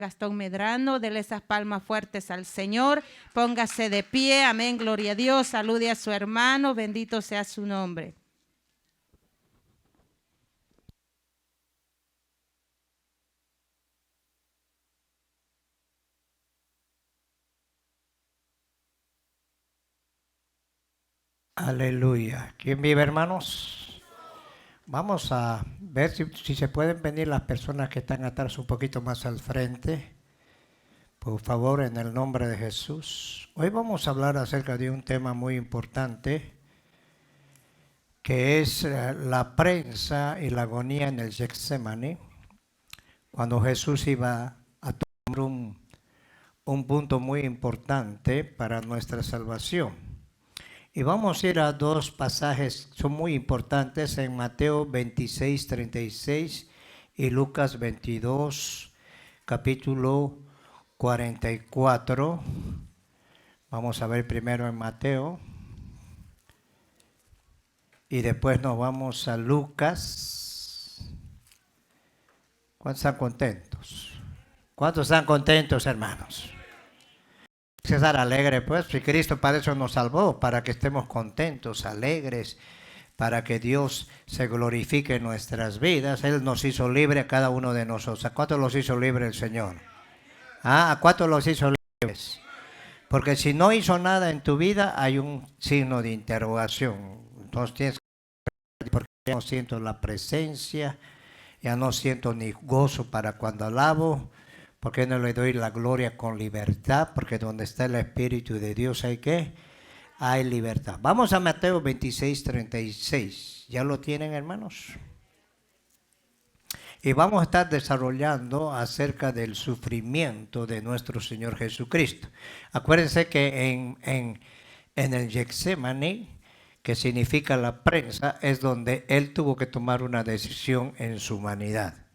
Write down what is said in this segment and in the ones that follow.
Gastón Medrano, dele esas palmas fuertes al Señor, póngase de pie, amén, gloria a Dios, salude a su hermano, bendito sea su nombre. Aleluya. ¿Quién vive, hermanos? Vamos a ver si se pueden venir las personas que están atrás un poquito más al frente. Por favor, en el nombre de Jesús. Hoy vamos a hablar acerca de un tema muy importante, que es la prensa y la agonía en el Getsemaní, cuando Jesús iba a tomar un punto muy importante para nuestra salvación. Y vamos a ir a dos pasajes, son muy importantes, en Mateo 26, 36 y Lucas 22, capítulo 44. Vamos a ver primero en Mateo y después nos vamos a Lucas. ¿Cuántos están contentos? ¿Cuántos están contentos, hermanos? Hay que estar alegre, pues, si Cristo para eso nos salvó, para que estemos contentos, alegres, para que Dios se glorifique en nuestras vidas. Él nos hizo libre a cada uno de nosotros. ¿A cuántos los hizo libre el Señor? ¿A cuántos los hizo libres? Porque si no hizo nada en tu vida, hay un signo de interrogación. Entonces tienes que, porque ya no siento la presencia, ya no siento ni gozo para cuando alabo. ¿Por qué no le doy la gloria con libertad? Porque donde está el Espíritu de Dios hay ¿qué? Hay libertad. Vamos a Mateo 26, 36. ¿Ya lo tienen, hermanos? Y vamos a estar desarrollando acerca del sufrimiento de nuestro Señor Jesucristo. Acuérdense que en el Getsemaní, que significa la prensa, es donde Él tuvo que tomar una decisión en su humanidad.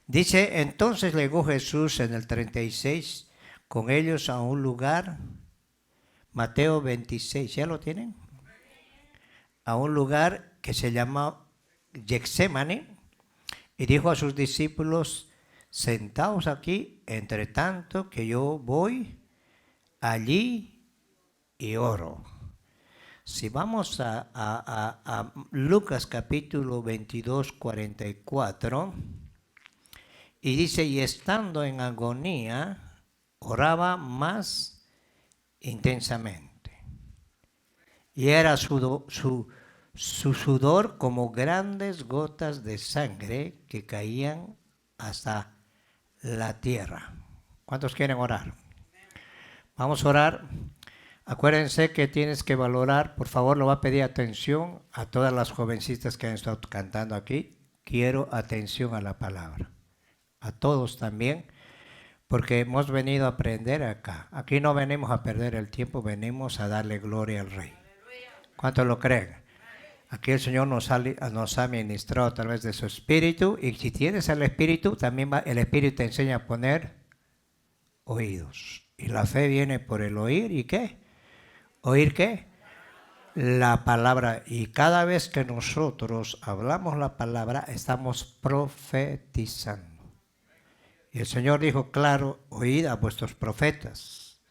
Dice, entonces llegó Jesús en el 36 con ellos a un lugar, Mateo 26, ¿ya lo tienen? A un lugar que se llama Getsemaní y dijo a sus discípulos, sentaos aquí, entre tanto que yo voy allí y oro. Si vamos a Lucas capítulo 22, 44... Y dice, y estando en agonía, oraba más intensamente. Y era su sudor como grandes gotas de sangre que caían hasta la tierra. ¿Cuántos quieren orar? Vamos a orar. Acuérdense que tienes que valorar, por favor, le voy a pedir atención a todas las jovencitas que han estado cantando aquí. Quiero atención a la palabra. A todos también, porque hemos venido a aprender acá. Aquí no venimos a perder el tiempo, venimos a darle gloria al Rey. ¿Cuántos lo creen? Aquí el Señor nos ha ministrado a través de su Espíritu, y si tienes el Espíritu, también el Espíritu te enseña a poner oídos. Y la fe viene por el oír, ¿y qué? ¿Oír qué? La palabra. Y cada vez que nosotros hablamos la palabra, estamos profetizando. Y el Señor dijo, claro, oíd a vuestros profetas.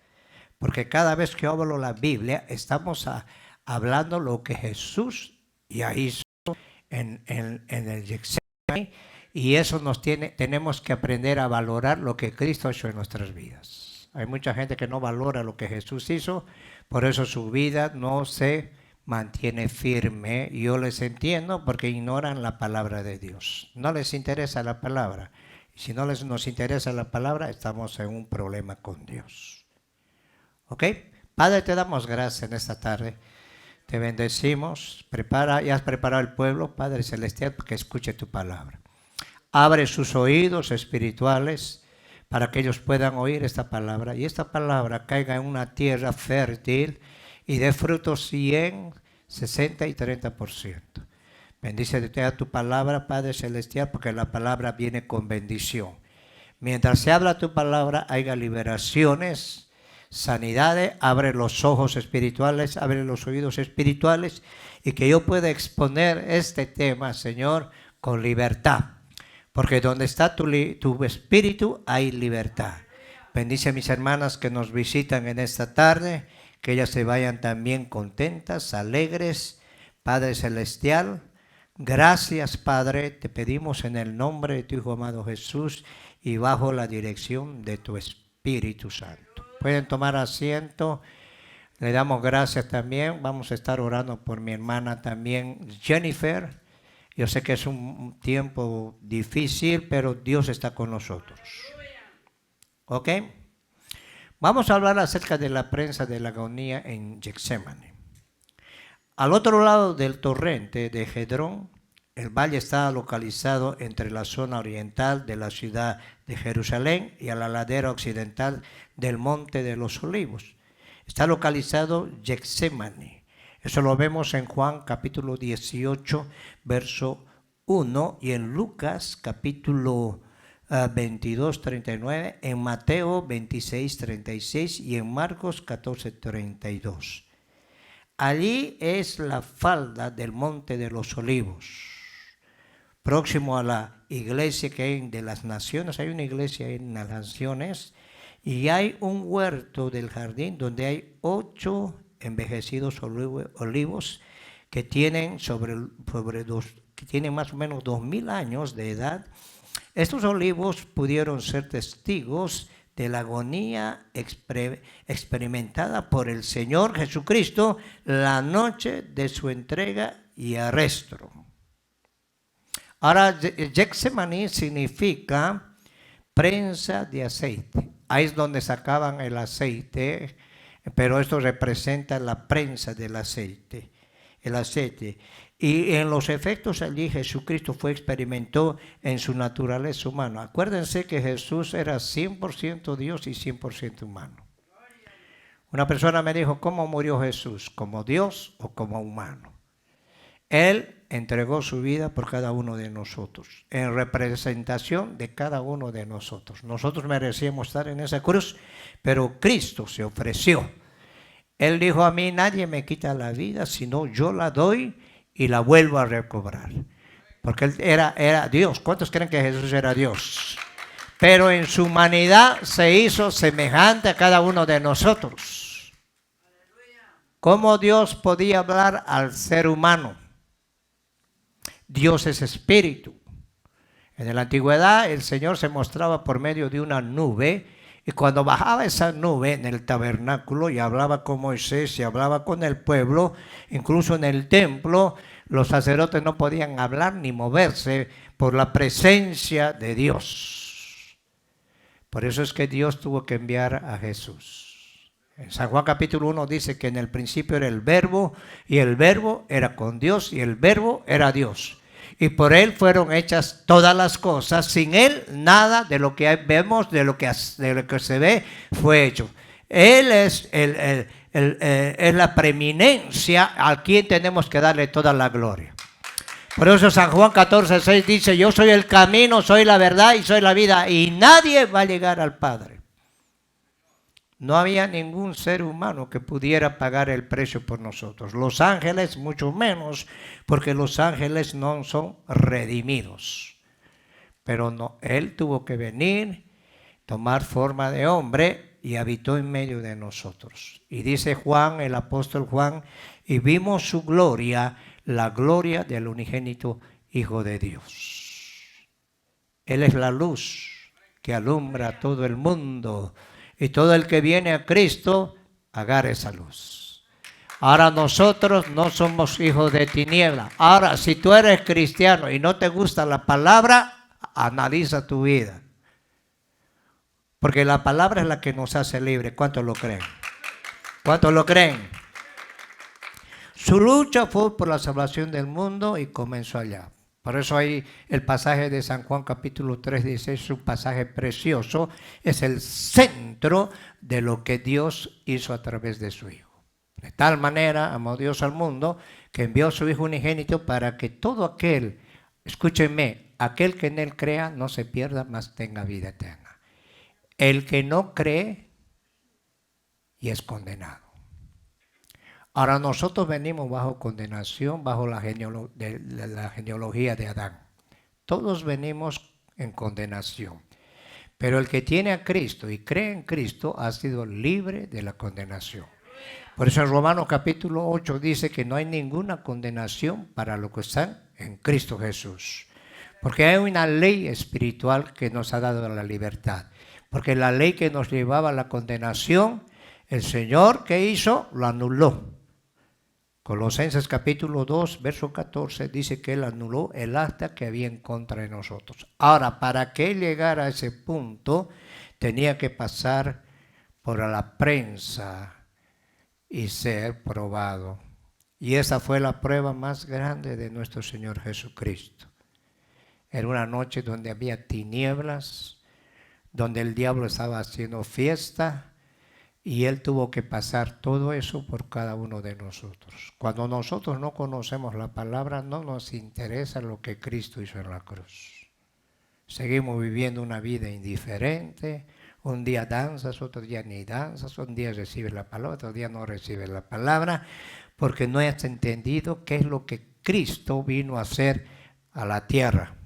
Porque cada vez que hablo la Biblia, estamos hablando lo que Jesús ya hizo en el Getsemaní. Y eso tenemos que aprender a valorar lo que Cristo ha hecho en nuestras vidas. Hay mucha gente que no valora lo que Jesús hizo, por eso su vida no se mantiene firme. Y yo les entiendo porque ignoran la palabra de Dios. No les interesa la palabra. Si no nos interesa la palabra, estamos en un problema con Dios. ¿Ok? Padre, te damos gracias en esta tarde. Te bendecimos. Ya has preparado el pueblo, Padre Celestial, para que escuche tu palabra. Abre sus oídos espirituales para que ellos puedan oír esta palabra. Y esta palabra caiga en una tierra fértil y dé frutos 100, 60 y 30%. Bendícete a tu palabra, Padre Celestial, porque la palabra viene con bendición. Mientras se habla tu palabra, haya liberaciones, sanidades, abre los ojos espirituales, abre los oídos espirituales, y que yo pueda exponer este tema, Señor, con libertad. Porque donde está tu espíritu hay libertad. Bendice a mis hermanas que nos visitan en esta tarde, que ellas se vayan también contentas, alegres. Padre Celestial, gracias Padre, te pedimos en el nombre de tu Hijo amado Jesús y bajo la dirección de tu Espíritu Santo. Pueden tomar asiento. Le damos gracias también. Vamos a estar orando por mi hermana también, Jennifer. Yo sé que es un tiempo difícil, pero Dios está con nosotros. ¿Ok? Vamos a hablar acerca de la prensa de la agonía en Getsemaní. Al otro lado del torrente de Cedrón, el valle está localizado entre la zona oriental de la ciudad de Jerusalén y a la ladera occidental del Monte de los Olivos. Está localizado Getsemaní. Eso lo vemos en Juan capítulo 18, verso 1, y en Lucas capítulo 22, 39, en Mateo 26, 36 y en Marcos 14, 32. Allí es la falda del Monte de los Olivos, próximo a la iglesia que hay de las naciones. Hay una iglesia en las naciones y hay un huerto del jardín donde hay 8 envejecidos olivos que tienen que tienen más o menos 2000 años de edad. Estos olivos pudieron ser testigos de la agonía experimentada por el Señor Jesucristo la noche de su entrega y arresto. Ahora, Getsemaní significa prensa de aceite. Ahí es donde sacaban el aceite, pero esto representa la prensa del aceite, el aceite. Y en los efectos allí Jesucristo experimentó en su naturaleza humana. Acuérdense que Jesús era 100% Dios y 100% humano. Una persona me dijo, ¿cómo murió Jesús? ¿Como Dios o como humano? Él entregó su vida por cada uno de nosotros, en representación de cada uno de nosotros. Nosotros merecíamos estar en esa cruz, pero Cristo se ofreció. Él dijo, a mí nadie me quita la vida, sino yo la doy y la vuelvo a recobrar. Porque él era Dios. ¿Cuántos creen que Jesús era Dios? Pero en su humanidad se hizo semejante a cada uno de nosotros. ¿Cómo Dios podía hablar al ser humano? Dios es espíritu. En la antigüedad el Señor se mostraba por medio de una nube, y cuando bajaba esa nube en el tabernáculo y hablaba con Moisés y hablaba con el pueblo, incluso en el templo, los sacerdotes no podían hablar ni moverse por la presencia de Dios. Por eso es que Dios tuvo que enviar a Jesús. En San Juan capítulo 1 dice que en el principio era el verbo, y el verbo era con Dios, y el verbo era Dios. Y por él fueron hechas todas las cosas. Sin él nada de lo que vemos, de lo que se ve, fue hecho. Él es la preeminencia a quien tenemos que darle toda la gloria. Por eso San Juan 14, 6 dice, yo soy el camino, soy la verdad y soy la vida, y nadie va a llegar al Padre. No había ningún ser humano que pudiera pagar el precio por nosotros. Los ángeles mucho menos, porque los ángeles no son redimidos. Pero no, Él tuvo que venir, tomar forma de hombre y habitó en medio de nosotros. Y dice Juan, el apóstol Juan, y vimos su gloria, la gloria del unigénito Hijo de Dios. Él es la luz que alumbra a todo el mundo. Y todo el que viene a Cristo, agarra esa luz. Ahora nosotros no somos hijos de tiniebla. Ahora, si tú eres cristiano y no te gusta la palabra, analiza tu vida. Porque la palabra es la que nos hace libres. ¿Cuántos lo creen? ¿Cuántos lo creen? Su lucha fue por la salvación del mundo y comenzó allá. Por eso ahí el pasaje de San Juan capítulo 3 dice, es un pasaje precioso, es el centro de lo que Dios hizo a través de su Hijo. De tal manera amó Dios al mundo que envió a su Hijo unigénito para que todo aquel, escúchenme, aquel que en él crea no se pierda, mas tenga vida eterna. El que no cree y es condenado. Ahora nosotros venimos bajo condenación, bajo la genealogía de Adán. Todos venimos en condenación. Pero el que tiene a Cristo y cree en Cristo ha sido libre de la condenación. Por eso en Romanos capítulo 8 dice que no hay ninguna condenación para los que están en Cristo Jesús. Porque hay una ley espiritual que nos ha dado la libertad. Porque la ley que nos llevaba a la condenación, el Señor, ¿qué hizo? Lo anuló. Colosenses capítulo 2, verso 14, dice que Él anuló el acta que había en contra de nosotros. Ahora, para que Él llegara a ese punto, tenía que pasar por la prensa y ser probado. Y esa fue la prueba más grande de nuestro Señor Jesucristo. Era una noche donde había tinieblas, donde el diablo estaba haciendo fiesta, y Él tuvo que pasar todo eso por cada uno de nosotros. Cuando nosotros no conocemos la palabra, no nos interesa lo que Cristo hizo en la cruz. Seguimos viviendo una vida indiferente. Un día danzas, otro día ni danzas, un día recibes la palabra, otro día no recibes la palabra, porque no has entendido qué es lo que Cristo vino a hacer a la tierra.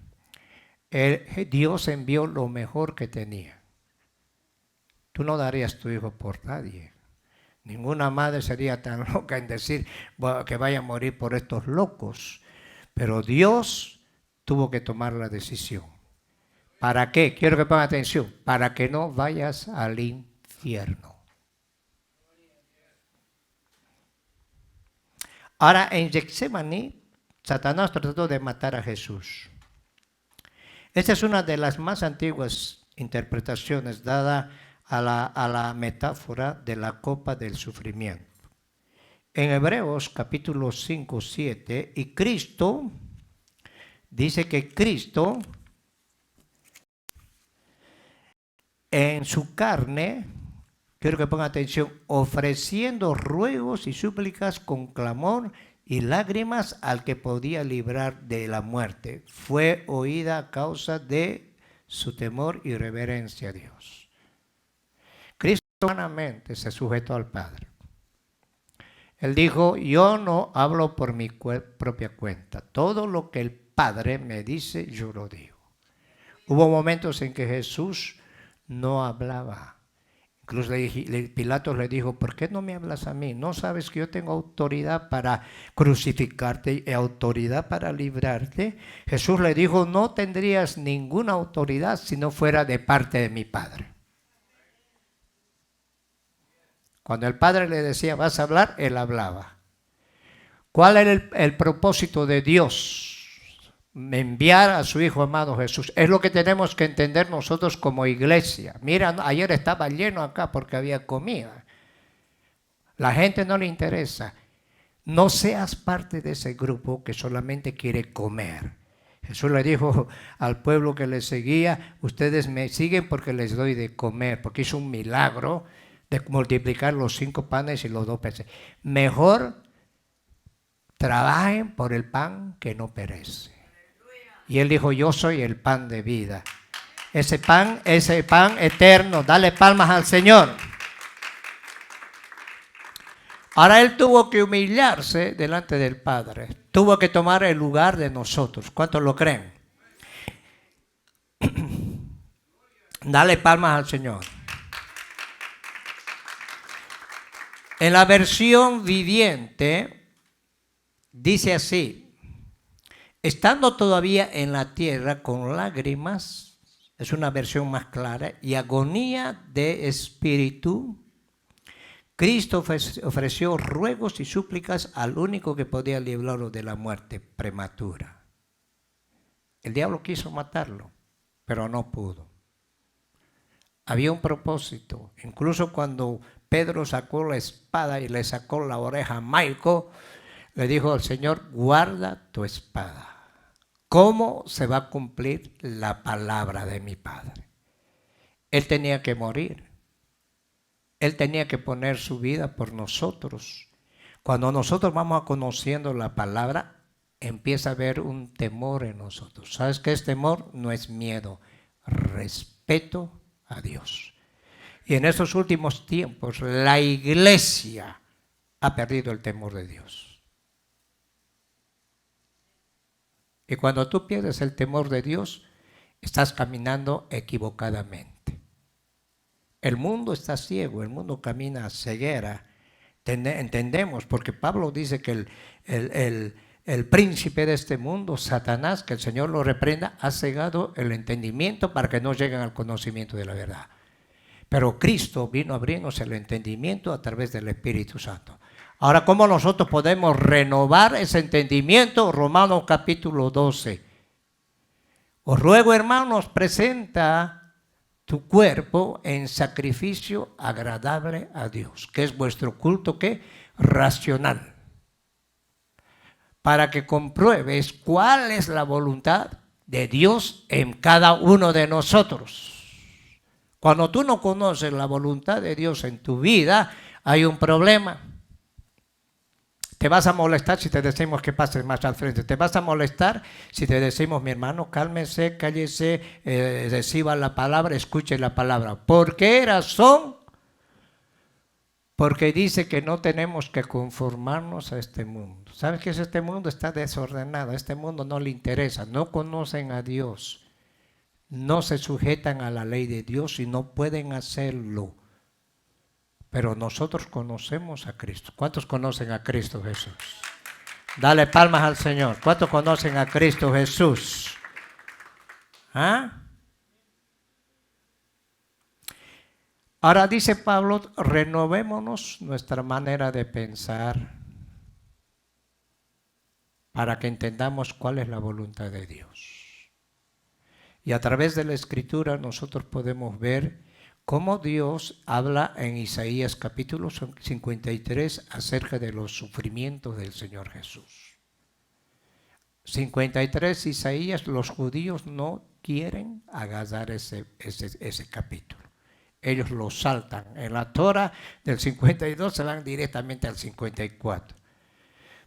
Dios envió lo mejor que tenía. Tú no darías tu hijo por nadie. Ninguna madre sería tan loca en decir que vaya a morir por estos locos. Pero Dios tuvo que tomar la decisión. ¿Para qué? Quiero que pongan atención. Para que no vayas al infierno. Ahora, en Getsemaní, Satanás trató de matar a Jesús. Esta es una de las más antiguas interpretaciones dada a la metáfora de la copa del sufrimiento. En Hebreos capítulo 5, 7, y Cristo, dice que Cristo en su carne, quiero que pongan atención, ofreciendo ruegos y súplicas con clamor y lágrimas al que podía librar de la muerte, fue oída a causa de su temor y reverencia a Dios. Cristo humanamente se sujetó al Padre. Él dijo, yo no hablo por mi propia cuenta. Todo lo que el Padre me dice, yo lo digo. Hubo momentos en que Jesús no hablaba. Incluso Pilatos le dijo, ¿por qué no me hablas a mí? ¿No sabes que yo tengo autoridad para crucificarte y autoridad para librarte? Jesús le dijo, no tendrías ninguna autoridad si no fuera de parte de mi Padre. Cuando el Padre le decía, vas a hablar, Él hablaba. ¿Cuál era el propósito de Dios? Enviar a su Hijo amado Jesús. Es lo que tenemos que entender nosotros como iglesia. Mira, ayer estaba lleno acá porque había comida. La gente no le interesa. No seas parte de ese grupo que solamente quiere comer. Jesús le dijo al pueblo que le seguía, ustedes me siguen porque les doy de comer, porque hizo un milagro de multiplicar los 5 panes y los 2 peces. Mejor trabajen por el pan que no perece. Y Él dijo, yo soy el pan de vida. Ese pan eterno. Dale palmas al Señor. Ahora Él tuvo que humillarse delante del Padre. Tuvo que tomar el lugar de nosotros. ¿Cuántos lo creen? Dale palmas al Señor. En la versión viviente dice así. Estando todavía en la tierra con lágrimas, es una versión más clara, y agonía de espíritu, Cristo ofreció ruegos y súplicas al único que podía librarlo de la muerte prematura. El diablo quiso matarlo, pero no pudo. Había un propósito. Incluso cuando Pedro sacó la espada y le sacó la oreja a Malco, le dijo al Señor, guarda tu espada. ¿Cómo se va a cumplir la palabra de mi Padre? Él tenía que morir. Él tenía que poner su vida por nosotros. Cuando nosotros vamos conociendo la palabra, empieza a haber un temor en nosotros. ¿Sabes qué es temor? No es miedo, respeto a Dios. Y en estos últimos tiempos, la iglesia ha perdido el temor de Dios. Y cuando tú pierdes el temor de Dios, estás caminando equivocadamente. El mundo está ciego, el mundo camina a ceguera. Entendemos, porque Pablo dice que el príncipe de este mundo, Satanás, que el Señor lo reprenda, ha cegado el entendimiento para que no lleguen al conocimiento de la verdad. Pero Cristo vino a abrirnos el entendimiento a través del Espíritu Santo. Ahora, ¿cómo nosotros podemos renovar ese entendimiento? Romanos capítulo 12. Os ruego, hermanos, presenta tu cuerpo en sacrificio agradable a Dios, que es vuestro culto, ¿qué? Racional. Para que compruebes cuál es la voluntad de Dios en cada uno de nosotros. Cuando tú no conoces la voluntad de Dios en tu vida, hay un problema. Te vas a molestar si te decimos que pases más al frente. Te vas a molestar si te decimos, mi hermano, cálmese, cállese, reciba la palabra, escuche la palabra. ¿Por qué razón? Porque dice que no tenemos que conformarnos a este mundo. ¿Sabes qué es este mundo? Está desordenado. Este mundo no le interesa. No conocen a Dios. No se sujetan a la ley de Dios y no pueden hacerlo. Pero nosotros conocemos a Cristo. ¿Cuántos conocen a Cristo Jesús? Dale palmas al Señor. ¿Cuántos conocen a Cristo Jesús? ¿Ah? Ahora dice Pablo, renovémonos nuestra manera de pensar para que entendamos cuál es la voluntad de Dios. Y a través de la Escritura nosotros podemos ver cómo Dios habla en Isaías capítulo 53 acerca de los sufrimientos del Señor Jesús. 53 Isaías, los judíos no quieren agarrar ese capítulo. Ellos lo saltan. En la Torah del 52 se van directamente al 54.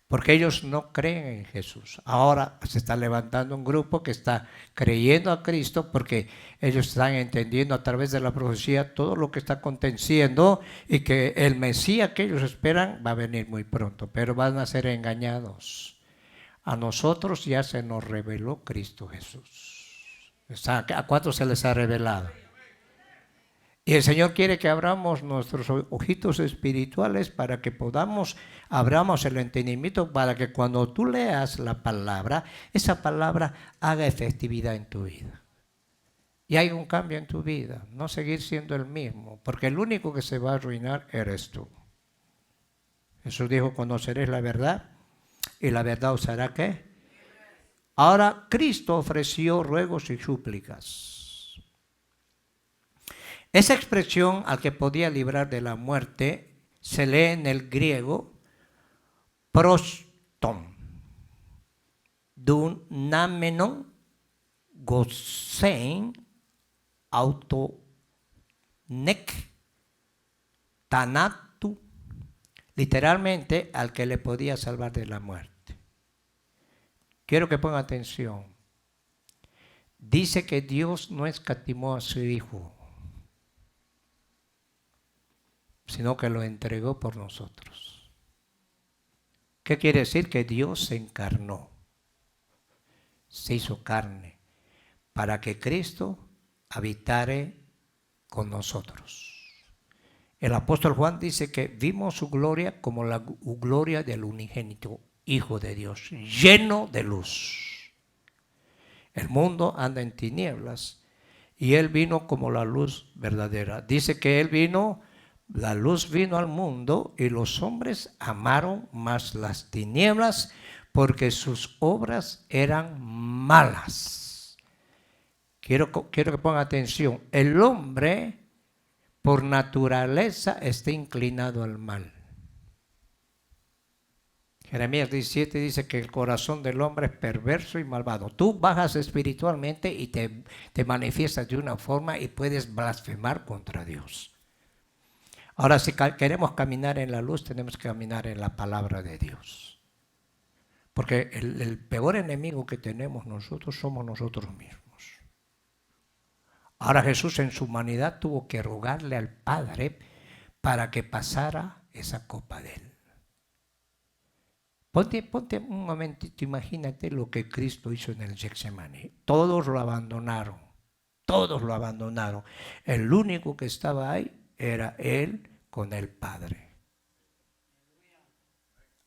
Porque ellos no creen en Jesús. Ahora se está levantando un grupo que está creyendo a Cristo porque ellos están entendiendo a través de la profecía todo lo que está aconteciendo y que el Mesías que ellos esperan va a venir muy pronto, pero van a ser engañados. A nosotros ya se nos reveló Cristo Jesús. ¿A cuántos se les ha revelado? Y el Señor quiere que abramos nuestros ojitos espirituales para que abramos el entendimiento para que cuando tú leas la palabra, esa palabra haga efectividad en tu vida. Y hay un cambio en tu vida, no seguir siendo el mismo, porque el único que se va a arruinar eres tú. Jesús dijo, conoceréis la verdad y la verdad os hará ¿qué? Ahora Cristo ofreció ruegos y súplicas. Esa expresión al que podía librar de la muerte se lee en el griego proston, dunamenon, gosein, autonek, tanatu, literalmente al que le podía salvar de la muerte. Quiero que pongan atención. Dice que Dios no escatimó a su Hijo, sino que lo entregó por nosotros. ¿Qué quiere decir? Que Dios se encarnó, se hizo carne, para que Cristo habitare con nosotros. El apóstol Juan dice que vimos su gloria como la gloria del unigénito Hijo de Dios, lleno de luz. El mundo anda en tinieblas y Él vino como la luz verdadera. Dice que Él vino... La luz vino al mundo y los hombres amaron más las tinieblas porque sus obras eran malas. Quiero que pongan atención. El hombre por naturaleza está inclinado al mal. Jeremías 17 dice que el corazón del hombre es perverso y malvado. Tú bajas espiritualmente y te manifiestas de una forma y puedes blasfemar contra Dios. Ahora, si queremos caminar en la luz, tenemos que caminar en la palabra de Dios. Porque el peor enemigo que tenemos nosotros somos nosotros mismos. Ahora Jesús en su humanidad tuvo que rogarle al Padre para que pasara esa copa de Él. Ponte un momentito, imagínate lo que Cristo hizo en el Getsemaní. Todos lo abandonaron. todos lo abandonaron. El único que estaba ahí era él con el Padre.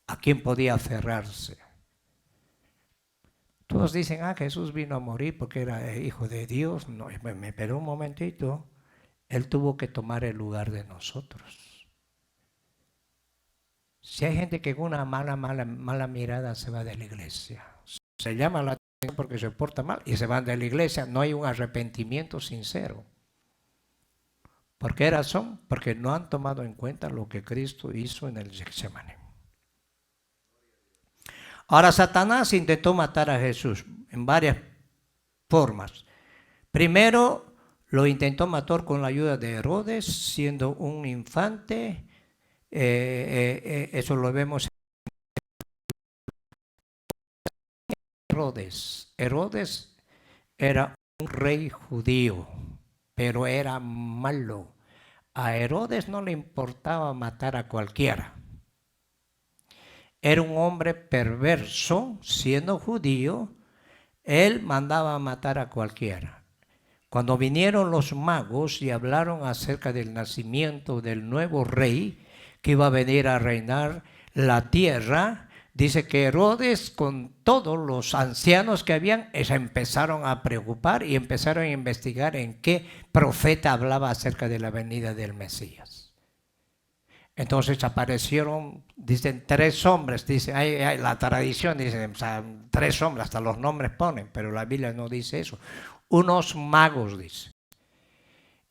¿A quién podía aferrarse? Todos dicen, Jesús vino a morir porque era hijo de Dios. No, pero un momentito, él tuvo que tomar el lugar de nosotros. Si hay gente que con una mala mirada se va de la iglesia, se llama la atención porque se porta mal y se van de la iglesia, no hay un arrepentimiento sincero. ¿Por qué razón? Porque no han tomado en cuenta lo que Cristo hizo en el Getsemaní. Ahora, Satanás intentó matar a Jesús en varias formas. Primero, lo intentó matar con la ayuda de Herodes, siendo un infante. Eso lo vemos en Herodes. Herodes era un rey judío, pero era malo. A Herodes no le importaba matar a cualquiera. Era un hombre perverso, siendo judío, él mandaba matar a cualquiera. Cuando vinieron los magos y hablaron acerca del nacimiento del nuevo rey que iba a venir a reinar la tierra, dice que Herodes con todos los ancianos que habían, se empezaron a preocupar y empezaron a investigar en qué profeta hablaba acerca de la venida del Mesías. Entonces aparecieron, dicen, 3 hombres, dice, la tradición dice, o sea, 3 hombres, hasta los nombres ponen, pero la Biblia no dice eso. Unos magos, dice.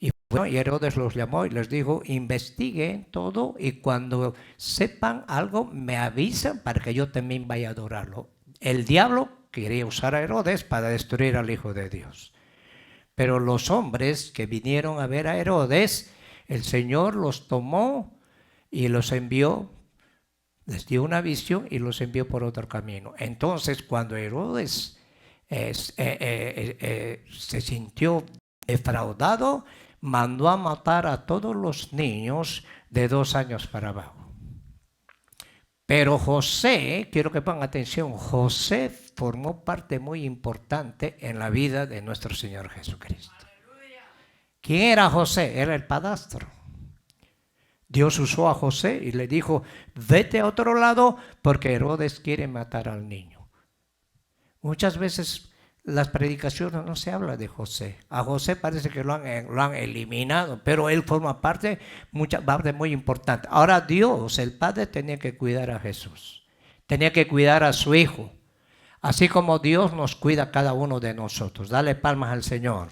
Y bueno, y Herodes los llamó y les dijo, investiguen todo y cuando sepan algo me avisan para que yo también vaya a adorarlo. El diablo quería usar a Herodes para destruir al Hijo de Dios. Pero los hombres que vinieron a ver a Herodes, el Señor los tomó y los envió, les dio una visión y los envió por otro camino. Entonces, cuando Herodes se sintió defraudado, mandó a matar a todos los niños de 2 años para abajo. Pero José, quiero que pongan atención, José formó parte muy importante en la vida de nuestro Señor Jesucristo. ¿Quién era José? Era el padrastro. Dios usó a José y le dijo, vete a otro lado porque Herodes quiere matar al niño. Muchas veces las predicaciones no se habla de José. A José parece que lo han eliminado, pero él forma parte muy importante. Ahora Dios, el Padre, tenía que cuidar a Jesús. Tenía que cuidar a su Hijo. Así como Dios nos cuida a cada uno de nosotros. Dale palmas al Señor.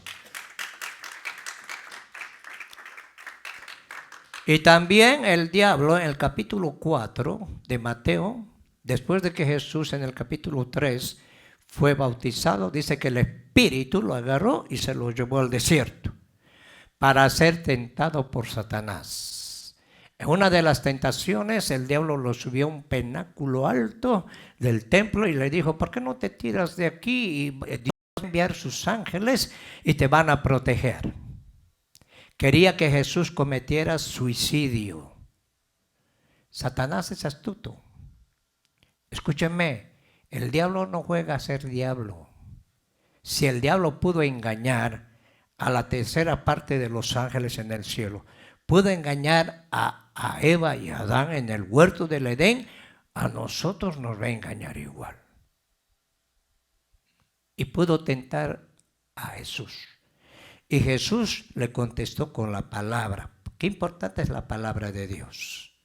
Y también el diablo en el capítulo 4 de Mateo, después de que Jesús en el capítulo 3 fue bautizado, dice que el Espíritu lo agarró y se lo llevó al desierto para ser tentado por Satanás. En una de las tentaciones el diablo lo subió a un pináculo alto del templo y le dijo, ¿por qué no te tiras de aquí? Y Dios va a enviar sus ángeles y te van a proteger. Quería que Jesús cometiera suicidio. Satanás es astuto. Escúchenme, el diablo no juega a ser diablo. Si el diablo pudo engañar a la tercera parte de los ángeles en el cielo, pudo engañar a Eva y a Adán en el huerto del Edén, a nosotros nos va a engañar igual. Y pudo tentar a Jesús. Y Jesús le contestó con la palabra. Qué importante es la palabra de Dios.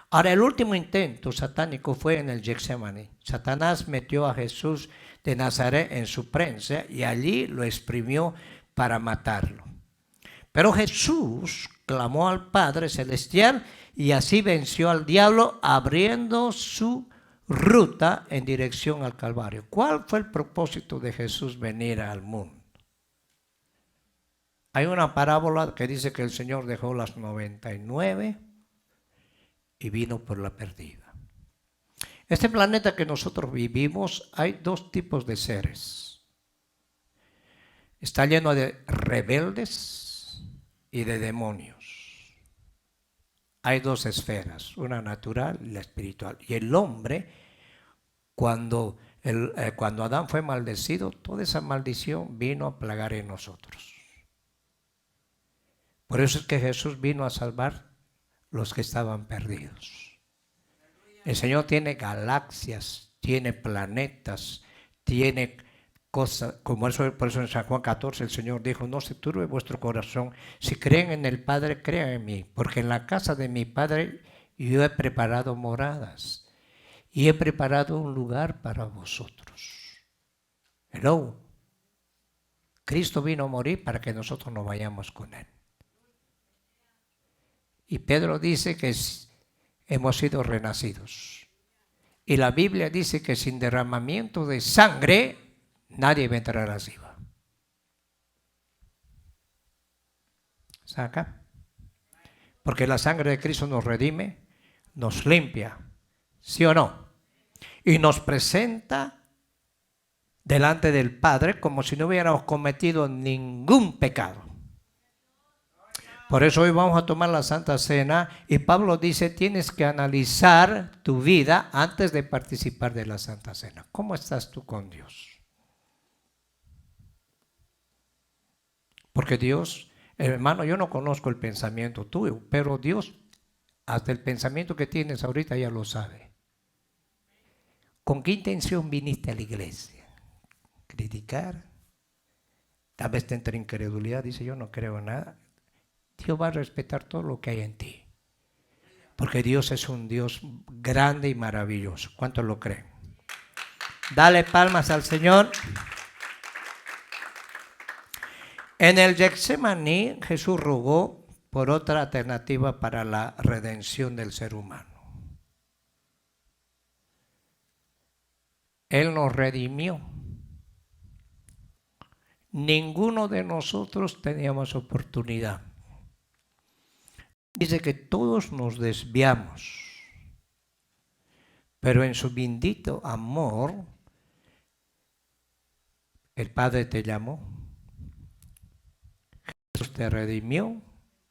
Ahora, el último intento satánico fue en el Getsemaní. Satanás metió a Jesús de Nazaret en su prensa y allí lo exprimió para matarlo. Pero Jesús clamó al Padre Celestial y así venció al diablo abriendo su ruta en dirección al Calvario. ¿Cuál fue el propósito de Jesús venir al mundo? Hay una parábola que dice que el Señor dejó las 99 y vino por la perdida. Este planeta que nosotros vivimos, hay 2 tipos de seres. Está lleno de rebeldes y de demonios. Hay 2 esferas, una natural y la espiritual. Y el hombre, cuando cuando Adán fue maldecido, toda esa maldición vino a plagar en nosotros. Por eso es que Jesús vino a salvar los que estaban perdidos. El Señor tiene galaxias, tiene planetas, tiene cosas, como eso, por eso en San Juan 14 el Señor dijo, no se turbe vuestro corazón, si creen en el Padre, crean en mí, porque en la casa de mi Padre yo he preparado moradas y he preparado un lugar para vosotros. Hello. Cristo vino a morir para que nosotros nos vayamos con Él. Y Pedro dice que hemos sido renacidos. Y la Biblia dice que sin derramamiento de sangre nadie va a entrar arriba. ¿Saca? Porque la sangre de Cristo nos redime, nos limpia, ¿sí o no? Y nos presenta delante del Padre como si no hubiéramos cometido ningún pecado. Por eso hoy vamos a tomar la Santa Cena y Pablo dice, tienes que analizar tu vida antes de participar de la Santa Cena. ¿Cómo estás tú con Dios? Porque Dios, hermano, yo no conozco el pensamiento tuyo, pero Dios, hasta el pensamiento que tienes ahorita ya lo sabe. ¿Con qué intención viniste a la iglesia? ¿Criticar? Tal vez te entre incredulidad, dice yo no creo en nada. Dios va a respetar todo lo que hay en ti. Porque Dios es un Dios grande y maravilloso. ¿Cuántos lo creen? Dale palmas al Señor. En el Getsemaní, Jesús rogó por otra alternativa para la redención del ser humano. Él nos redimió. Ninguno de nosotros teníamos oportunidad. Dice que todos nos desviamos, pero en su bendito amor, el Padre te llamó, Jesús te redimió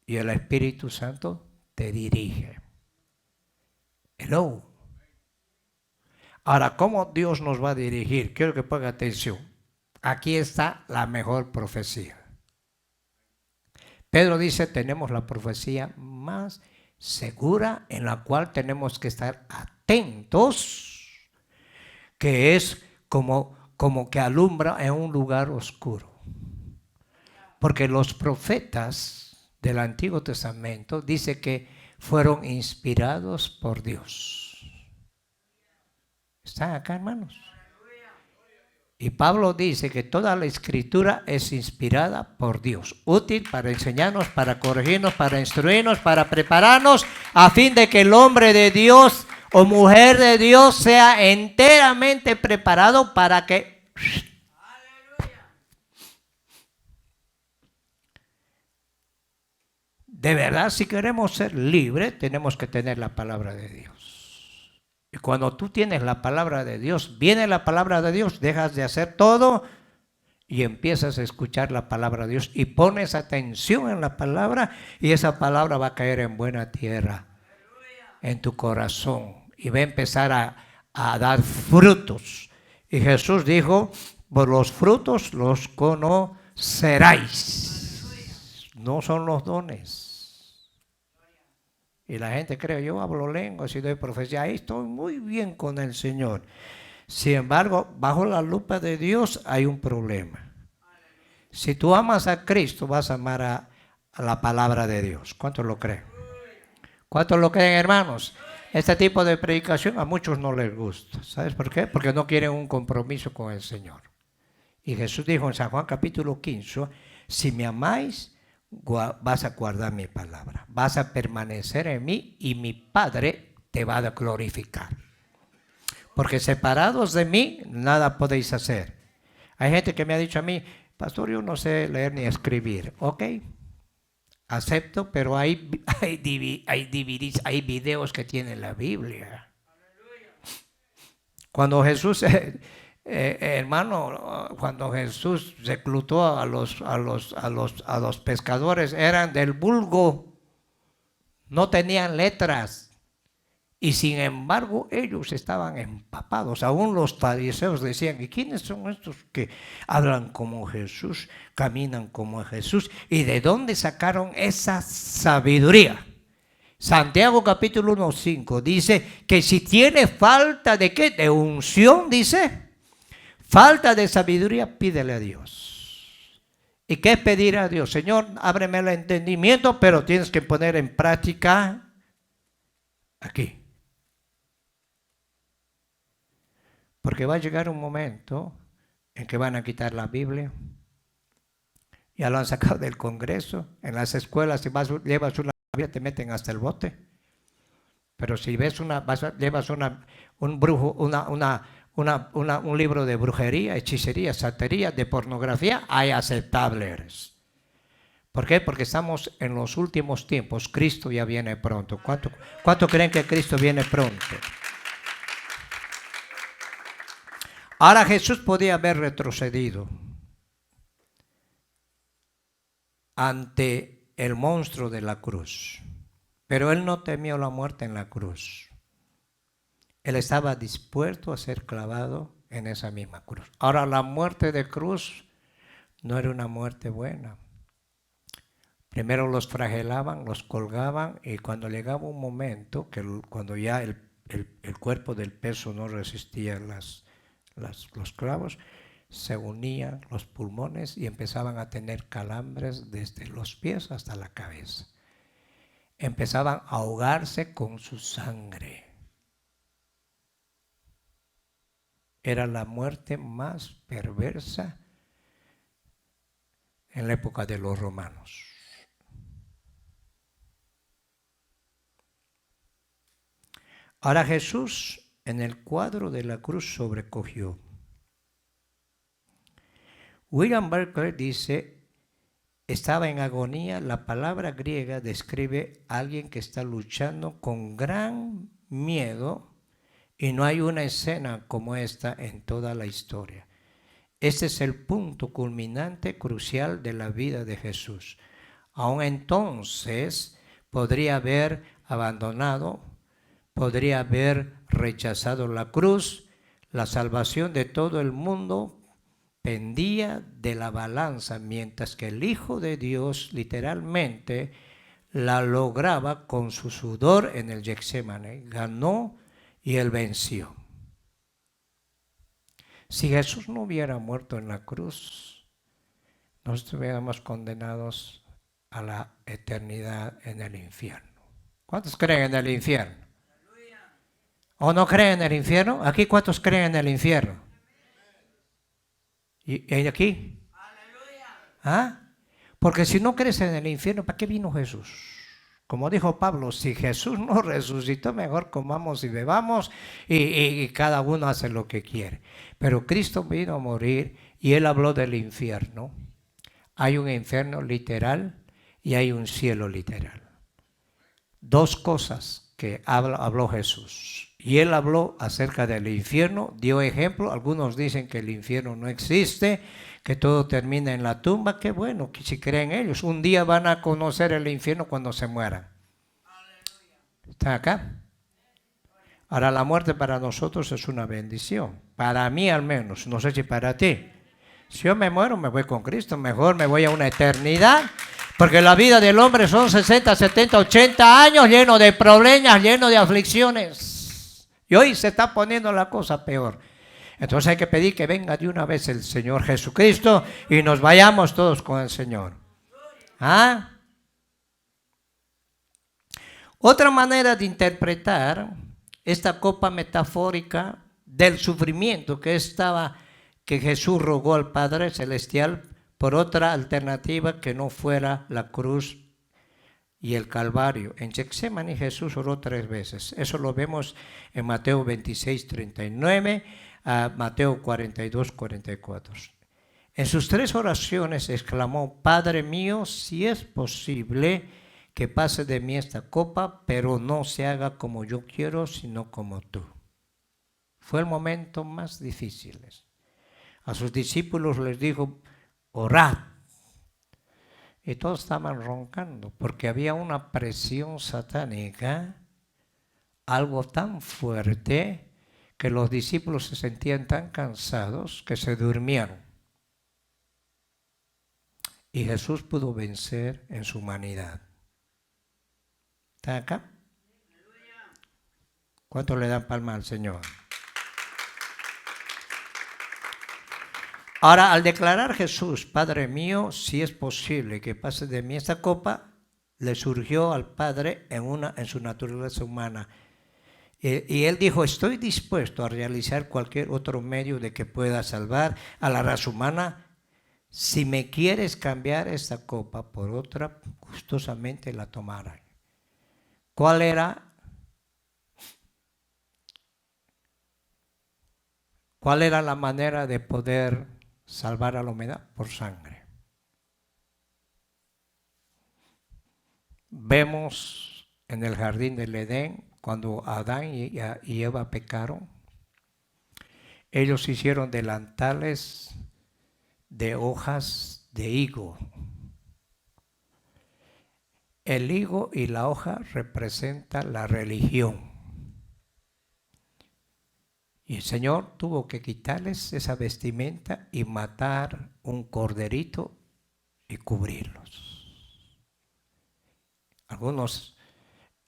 y el Espíritu Santo te dirige. Hello. Ahora, ¿cómo Dios nos va a dirigir? Quiero que ponga atención. Aquí está la mejor profecía. Pedro dice, tenemos la profecía más segura en la cual tenemos que estar atentos, que es como que alumbra en un lugar oscuro. Porque los profetas del Antiguo Testamento dice que fueron inspirados por Dios. ¿Están acá, hermanos? Y Pablo dice que toda la escritura es inspirada por Dios, útil para enseñarnos, para corregirnos, para instruirnos, para prepararnos, a fin de que el hombre de Dios o mujer de Dios sea enteramente preparado para que... De verdad, si queremos ser libres, tenemos que tener la palabra de Dios. Y cuando tú tienes la palabra de Dios, viene la palabra de Dios, dejas de hacer todo y empiezas a escuchar la palabra de Dios y pones atención en la palabra y esa palabra va a caer en buena tierra, en tu corazón y va a empezar a dar frutos. Y Jesús dijo, por los frutos los conoceráis, no son los dones. Y la gente cree, yo hablo lenguas y doy profecía, ahí estoy muy bien con el Señor. Sin embargo, bajo la lupa de Dios hay un problema. Si tú amas a Cristo, vas a amar a la palabra de Dios. ¿Cuántos lo creen? ¿Cuántos lo creen, hermanos? Este tipo de predicación a muchos no les gusta. ¿Sabes por qué? Porque no quieren un compromiso con el Señor. Y Jesús dijo en San Juan capítulo 15, si me amáis, vas a guardar mi palabra, vas a permanecer en mí y mi Padre te va a glorificar. Porque separados de mí, nada podéis hacer. Hay gente que me ha dicho a mí, pastor, yo no sé leer ni escribir. Ok, acepto, pero hay videos que tiene la Biblia. Cuando Jesús... hermano, cuando Jesús reclutó a los pescadores, eran del vulgo, no tenían letras, Y sin embargo, ellos estaban empapados. Aún los fariseos decían, ¿y quiénes son estos que hablan como Jesús, caminan como Jesús? ¿Y de dónde sacaron esa sabiduría? Santiago capítulo 1:5 dice que si tiene falta de ¿qué? De unción, dice, falta de sabiduría, pídele a Dios. ¿Y qué es pedir a Dios? Señor, ábreme el entendimiento, pero tienes que poner en práctica aquí. Porque va a llegar un momento en que van a quitar la Biblia. Ya lo han sacado del Congreso. En las escuelas, si llevas una Biblia, te meten hasta el bote. Pero si ves llevas un brujo, un libro de brujería, hechicería, santería, de pornografía, hay aceptables. ¿Por qué? Porque estamos en los últimos tiempos. Cristo ya viene pronto. ¿Cuánto creen que Cristo viene pronto? Ahora Jesús podía haber retrocedido ante el monstruo de la cruz, pero él no temió la muerte en la cruz. Él estaba dispuesto a ser clavado en esa misma cruz. Ahora, la muerte de cruz no era una muerte buena. Primero los flagelaban, los colgaban, y cuando llegaba un momento, cuando ya el cuerpo del peso no resistía los clavos, se unían los pulmones y empezaban a tener calambres desde los pies hasta la cabeza. Empezaban a ahogarse con su sangre. Era la muerte más perversa en la época de los romanos. Ahora Jesús en el cuadro de la cruz sobrecogió. William Barclay dice, estaba en agonía. La palabra griega describe a alguien que está luchando con gran miedo, y no hay una escena como esta en toda la historia. Este es el punto culminante crucial de la vida de Jesús. Aún entonces podría haber abandonado, podría haber rechazado la cruz. La salvación de todo el mundo pendía de la balanza, mientras que el Hijo de Dios literalmente la lograba con su sudor en el Getsemaní. Ganó y él venció. Si Jesús no hubiera muerto en la cruz, no estuviéramos condenados a la eternidad en el infierno. ¿Cuántos creen en el infierno? ¿O no creen en el infierno? ¿Aquí cuántos creen en el infierno? ¿Y aquí? ¿Ah? Porque si no crees en el infierno, ¿para qué vino Jesús? Como dijo Pablo, si Jesús no resucitó, mejor comamos y bebamos y cada uno hace lo que quiere. Pero Cristo vino a morir y Él habló del infierno. Hay un infierno literal y hay un cielo literal. Dos cosas que habló Jesús. Y Él habló acerca del infierno, dio ejemplo. Algunos dicen que el infierno no existe, que todo termina en la tumba. Qué bueno, que si creen ellos, un día van a conocer el infierno cuando se mueran. ¿Están acá? Ahora, la muerte para nosotros es una bendición. Para mí al menos, no sé si para ti. Si yo me muero, me voy con Cristo, mejor me voy a una eternidad. Porque la vida del hombre son 60, 70, 80 años lleno de problemas, lleno de aflicciones. Y hoy se está poniendo la cosa peor. Entonces hay que pedir que venga de una vez el Señor Jesucristo y nos vayamos todos con el Señor. ¿Ah? Otra manera de interpretar esta copa metafórica del sufrimiento que Jesús rogó al Padre Celestial por otra alternativa que no fuera la cruz y el Calvario. En Getsemaní Jesús oró 3 veces. Eso lo vemos en Mateo 26, 39, a Mateo 42, 44. En sus 3 oraciones exclamó, Padre mío, si es posible que pase de mí esta copa, pero no se haga como yo quiero, sino como tú. Fue el momento más difícil. A sus discípulos les dijo, orad. Y todos estaban roncando porque había una presión satánica algo tan fuerte que los discípulos se sentían tan cansados que se durmieron. Y Jesús pudo vencer en su humanidad. ¿Está acá? ¿Cuánto le dan palmas al Señor? Ahora, al declarar Jesús, Padre mío, si es posible que pase de mí esta copa, le surgió al Padre en su naturaleza humana. Y él dijo, estoy dispuesto a realizar cualquier otro medio de que pueda salvar a la raza humana. Si me quieres cambiar esta copa por otra, gustosamente la tomaré. ¿Cuál era la manera de poder salvar a la humanidad? Por sangre. Vemos en el jardín del Edén, cuando Adán y Eva pecaron, ellos hicieron delantales de hojas de higo. El higo y la hoja representan la religión. Y el Señor tuvo que quitarles esa vestimenta y matar un corderito y cubrirlos. Algunos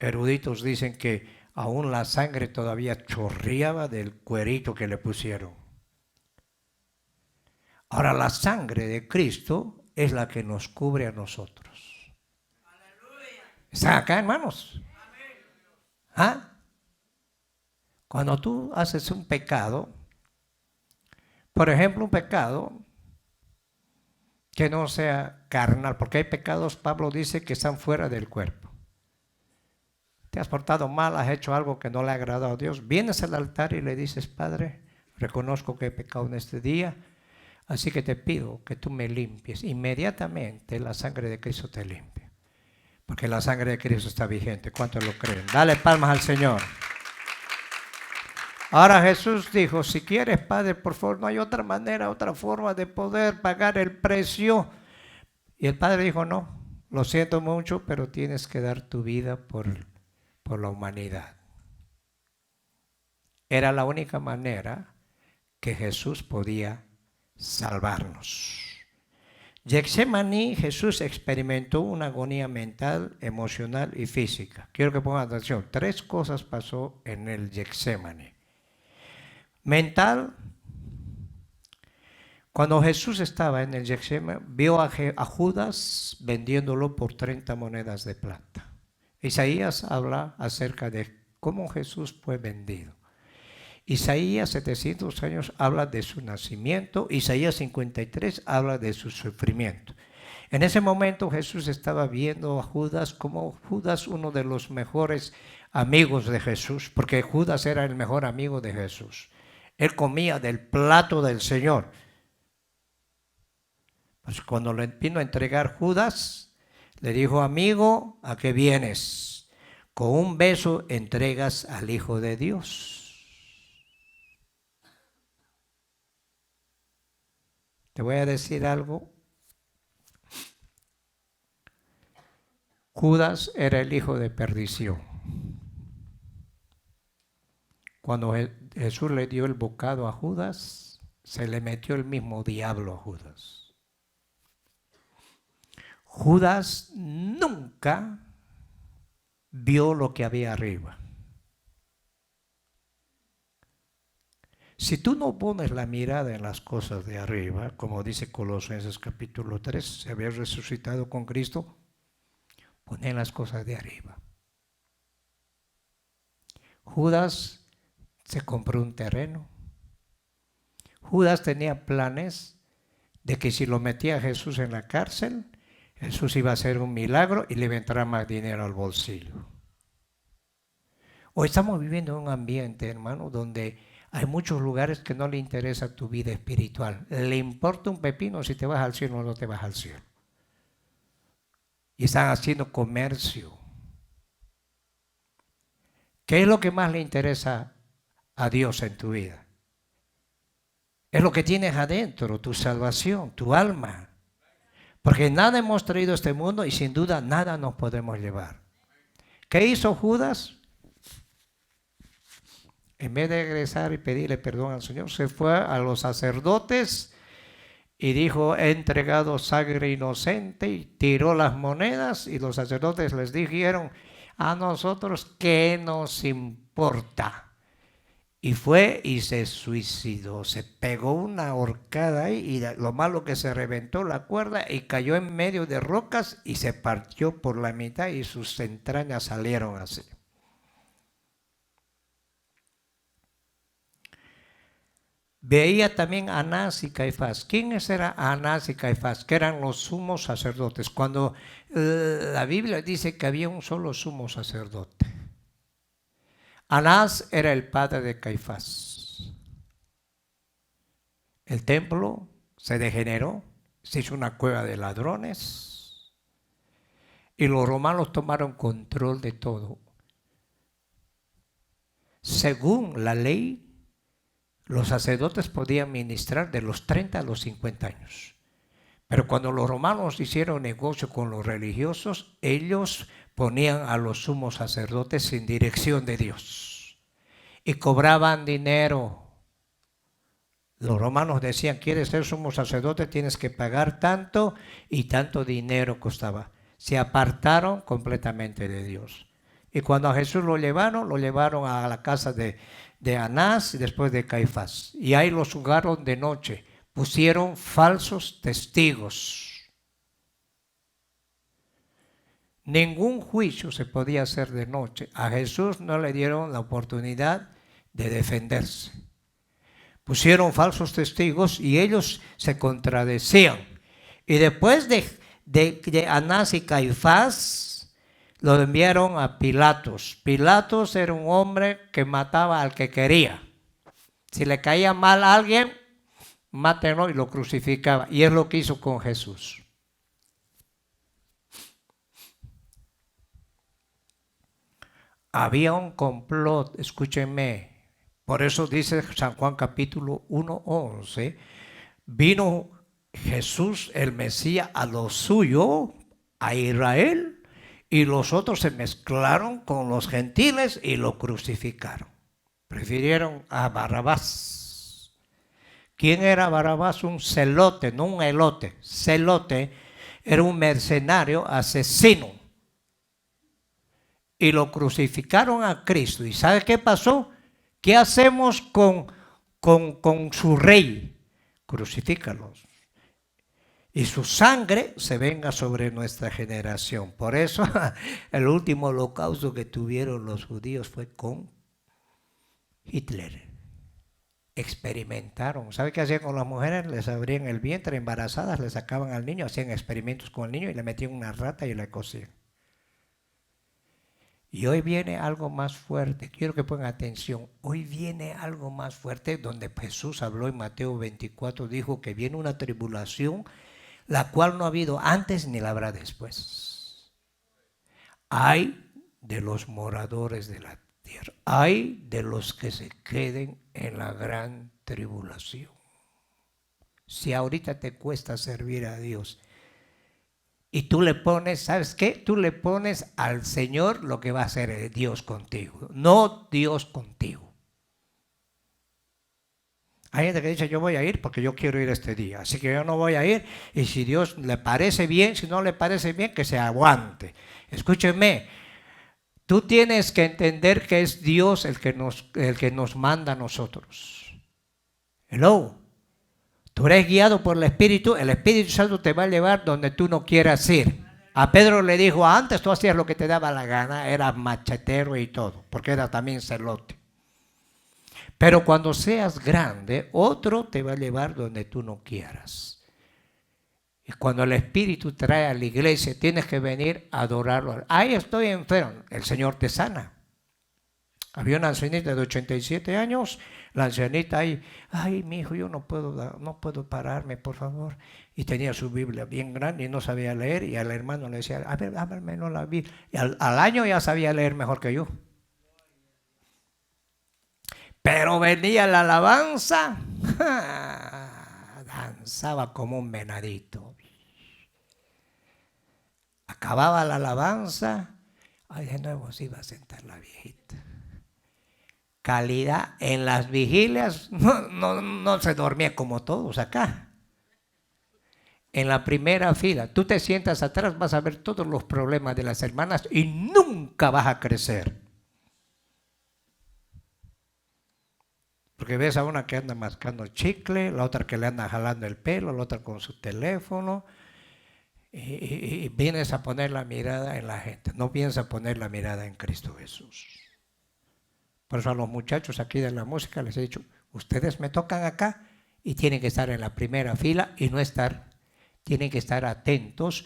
eruditos dicen que aún la sangre todavía chorreaba del cuerito que le pusieron. Ahora la sangre de Cristo es la que nos cubre a nosotros. ¿Están acá, hermanos? ¿Ah? Cuando tú haces un pecado, por ejemplo, un pecado que no sea carnal, porque hay pecados, Pablo dice, que están fuera del cuerpo. Te has portado mal, has hecho algo que no le ha agradado a Dios. Vienes al altar y le dices, Padre, reconozco que he pecado en este día, así que te pido que tú me limpies. Inmediatamente la sangre de Cristo te limpia, porque la sangre de Cristo está vigente. ¿Cuántos lo creen? Dale palmas al Señor. Ahora Jesús dijo, si quieres, Padre, por favor, no hay otra manera, otra forma de poder pagar el precio. Y el Padre dijo, no, lo siento mucho, pero tienes que dar tu vida por la humanidad. Era la única manera que Jesús podía salvarnos. Getsemaní, Jesús experimentó una agonía mental, emocional y física. Quiero que pongan atención. 3 cosas pasó en el Getsemaní. Mental, cuando Jesús estaba en el Getsemaní, vio a Judas vendiéndolo por 30 monedas de plata. Isaías habla acerca de cómo Jesús fue vendido. Isaías 700 años habla de su nacimiento. Isaías 53 habla de su sufrimiento. En ese momento Jesús estaba viendo a Judas como Judas, uno de los mejores amigos de Jesús, porque Judas era el mejor amigo de Jesús. Él comía del plato del Señor. Pues cuando le vino a entregar Judas, le dijo, amigo, ¿a qué vienes? Con un beso entregas al Hijo de Dios. Te voy a decir algo. Judas era el hijo de perdición. Cuando Jesús le dio el bocado a Judas, se le metió el mismo diablo a Judas. Judas nunca vio lo que había arriba. Si tú no pones la mirada en las cosas de arriba, como dice Colosenses capítulo 3, si habías resucitado con Cristo, pon en las cosas de arriba. Judas se compró un terreno. Judas tenía planes de que si lo metía a Jesús en la cárcel, Jesús iba a hacer un milagro y le iba a entrar más dinero al bolsillo. Hoy estamos viviendo en un ambiente, hermano, donde hay muchos lugares que no le interesa tu vida espiritual. Le importa un pepino si te vas al cielo o no te vas al cielo. Y están haciendo comercio. ¿Qué es lo que más le interesa a Dios en tu vida? Es lo que tienes adentro, tu salvación, tu alma. Porque nada hemos traído a este mundo y sin duda nada nos podemos llevar. ¿Qué hizo Judas? En vez de regresar y pedirle perdón al Señor, se fue a los sacerdotes y dijo, he entregado sangre inocente, y tiró las monedas, y los sacerdotes les dijeron, a nosotros qué nos importa. Y fue y se suicidó, se pegó una horcada ahí, y lo malo que se reventó la cuerda y cayó en medio de rocas y se partió por la mitad y sus entrañas salieron así. Veía también a Anás y Caifás. ¿Quiénes eran Anás y Caifás? Que eran los sumos sacerdotes. Cuando la Biblia dice que había un solo sumo sacerdote. Anás era el padre de Caifás. El templo se degeneró, se hizo una cueva de ladrones y los romanos tomaron control de todo. Según la ley, los sacerdotes podían ministrar de los 30 a los 50 años. Pero cuando los romanos hicieron negocio con los religiosos, ellos ponían a los sumos sacerdotes sin dirección de Dios y cobraban dinero. Los romanos decían, ¿quieres ser sumo sacerdote? Tienes que pagar tanto, y tanto dinero costaba. Se apartaron completamente de Dios. Y cuando a Jesús lo llevaron a la casa de Anás y después de Caifás. Y ahí los juzgaron de noche. Pusieron falsos testigos. Ningún juicio se podía hacer de noche. A Jesús no le dieron la oportunidad de defenderse. Pusieron falsos testigos y ellos se contradecían. Y después de Anás y Caifás, lo enviaron a Pilatos. Pilatos era un hombre que mataba al que quería. Si le caía mal a alguien, mátenlo, y lo crucificaba. Y es lo que hizo con Jesús. Había un complot, escúchenme. Por eso dice San Juan capítulo 1:11, vino Jesús el Mesías a lo suyo, a Israel, y los otros se mezclaron con los gentiles y lo crucificaron. Prefirieron a Barrabás. ¿Quién era Barrabás? Un celote, no un elote. Celote era un mercenario asesino. Y lo crucificaron a Cristo. ¿Y sabe qué pasó? ¿Qué hacemos con su rey? Crucifícalos. Y su sangre se venga sobre nuestra generación. Por eso el último holocausto que tuvieron los judíos fue con Hitler. Experimentaron. ¿Sabe qué hacían con las mujeres? Les abrían el vientre, embarazadas, le sacaban al niño, hacían experimentos con el niño y le metían una rata y le cosían. Y hoy viene algo más fuerte. Quiero que pongan atención. Hoy viene algo más fuerte, donde Jesús habló en Mateo 24, dijo que viene una tribulación, la cual no ha habido antes ni la habrá después. Hay de los moradores de la tierra, hay de los que se queden en la gran tribulación. Si ahorita te cuesta servir a Dios, y tú le pones, ¿sabes qué? Tú le pones al Señor lo que va a hacer Dios contigo, no Dios contigo. Hay gente que dice, yo voy a ir porque yo quiero ir este día, así que yo no voy a ir, y si Dios le parece bien, si no le parece bien, que se aguante. Escúchenme, tú tienes que entender que es Dios el que nos manda a nosotros. Hello. Tú eres guiado por el Espíritu Santo te va a llevar donde tú no quieras ir. A Pedro le dijo, antes tú hacías lo que te daba la gana, eras machetero y todo, porque era también celote. Pero cuando seas grande, otro te va a llevar donde tú no quieras. Y cuando el Espíritu trae a la iglesia, tienes que venir a adorarlo. Ahí estoy enfermo, el Señor te sana. Había una ancianita de 87 años, la ancianita ahí, ay, mi hijo, yo no puedo pararme, por favor. Y tenía su Biblia bien grande y no sabía leer, y al hermano le decía, a ver, ábremelo la Biblia. Y al año ya sabía leer mejor que yo. Pero venía la alabanza, danzaba como un venadito. Acababa la alabanza, ay, de nuevo se iba a sentar la viejita. calidad. En las vigilias no se dormía como todos acá. En la primera fila, tú te sientas atrás, vas a ver todos los problemas de las hermanas y nunca vas a crecer. Porque ves a una que anda mascando chicle, la otra que le anda jalando el pelo, la otra con su teléfono, y vienes a poner la mirada en la gente. No piensas poner la mirada en Cristo Jesús. Por eso a los muchachos aquí de la música les he dicho, ustedes me tocan acá y tienen que estar en la primera fila y no estar. Tienen que estar atentos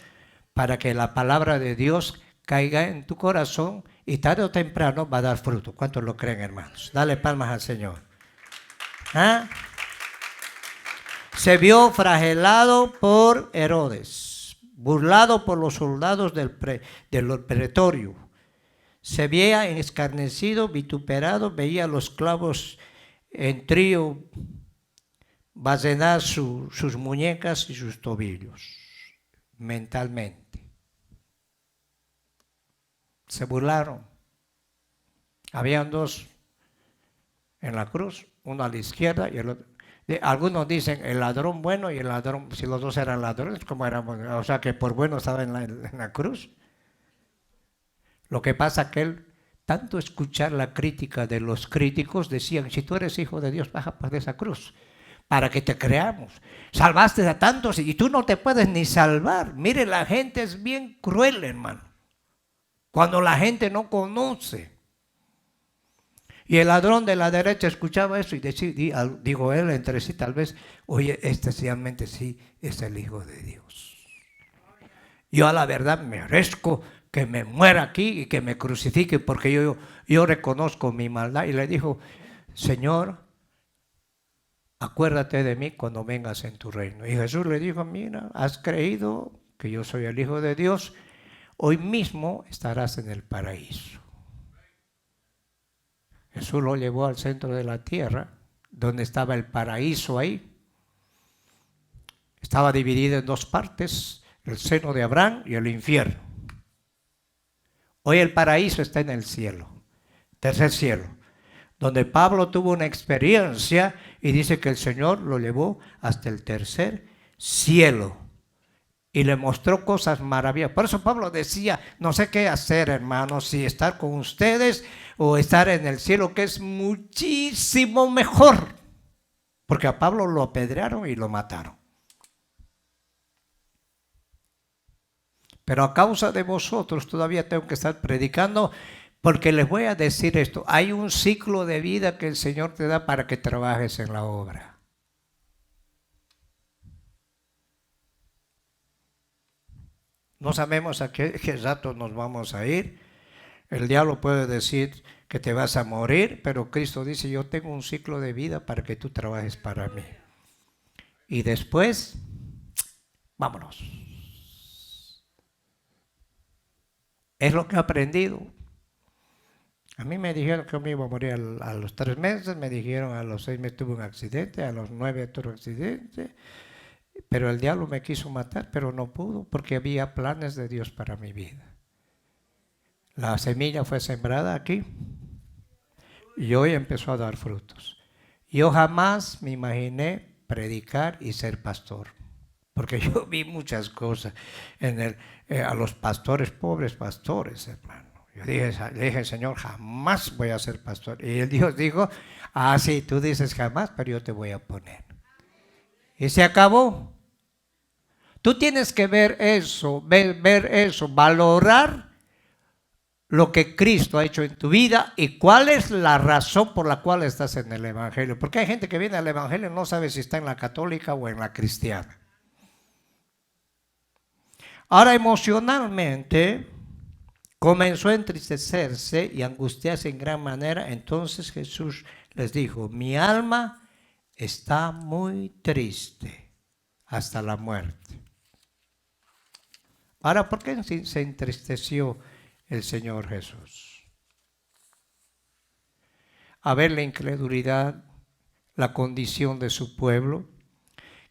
para que la palabra de Dios caiga en tu corazón y tarde o temprano va a dar fruto. ¿Cuántos lo creen, hermanos? Dale palmas al Señor. ¿Ah? Se vio flagelado por Herodes, burlado por los soldados del pretorio. Se veía escarnecido, vituperado, veía los clavos en trío bacenar sus muñecas y sus tobillos, mentalmente. Se burlaron. Habían dos en la cruz, uno a la izquierda y el otro. Algunos dicen el ladrón bueno y el ladrón, si los dos eran ladrones, ¿cómo éramos? O sea que por bueno estaba en la cruz. Lo que pasa que él, tanto escuchar la crítica de los críticos, decían, si tú eres hijo de Dios, baja por esa cruz, para que te creamos. Salvaste a tantos y tú no te puedes ni salvar. Mire, la gente es bien cruel, hermano, cuando la gente no conoce. Y el ladrón de la derecha escuchaba eso y decía, digo él entre sí tal vez, oye, realmente sí es el Hijo de Dios. Yo a la verdad merezco que me muera aquí y que me crucifique porque yo reconozco mi maldad. Y le dijo, Señor, acuérdate de mí cuando vengas en tu reino. Y Jesús le dijo, mira, has creído que yo soy el Hijo de Dios, hoy mismo estarás en el paraíso. Jesús lo llevó al centro de la tierra, donde estaba el paraíso ahí. Estaba dividido en dos partes, el seno de Abraham y el infierno. Hoy el paraíso está en el cielo, tercer cielo, donde Pablo tuvo una experiencia y dice que el Señor lo llevó hasta el tercer cielo y le mostró cosas maravillosas. Por eso Pablo decía, no sé qué hacer, hermanos, si estar con ustedes o estar en el cielo, que es muchísimo mejor, porque a Pablo lo apedrearon y lo mataron. Pero a causa de vosotros todavía tengo que estar predicando, porque les voy a decir esto, hay un ciclo de vida que el Señor te da para que trabajes en la obra. No sabemos a qué rato nos vamos a ir. El diablo puede decir que te vas a morir, pero Cristo dice, yo tengo un ciclo de vida para que tú trabajes para mí. Y después, vámonos. Es lo que he aprendido. A mí me dijeron que me iba a morir a los 3 meses, me dijeron a los 6 meses tuve un accidente, a los 9 tuve un accidente, pero el diablo me quiso matar, pero no pudo porque había planes de Dios para mi vida. La semilla fue sembrada aquí y hoy empezó a dar frutos. Yo jamás me imaginé predicar y ser pastor, porque yo vi muchas cosas a los pastores, pobres pastores, hermano. Yo dije, Señor, jamás voy a ser pastor. Y el Dios dijo, sí, tú dices jamás, pero yo te voy a poner. Y se acabó. Tú tienes que ver eso, valorar lo que Cristo ha hecho en tu vida y cuál es la razón por la cual estás en el Evangelio. Porque hay gente que viene al Evangelio y no sabe si está en la católica o en la cristiana. Ahora, emocionalmente comenzó a entristecerse y angustiarse en gran manera. Entonces Jesús les dijo, mi alma está muy triste hasta la muerte. Ahora, ¿por qué se entristeció el Señor Jesús? A ver la incredulidad, la condición de su pueblo,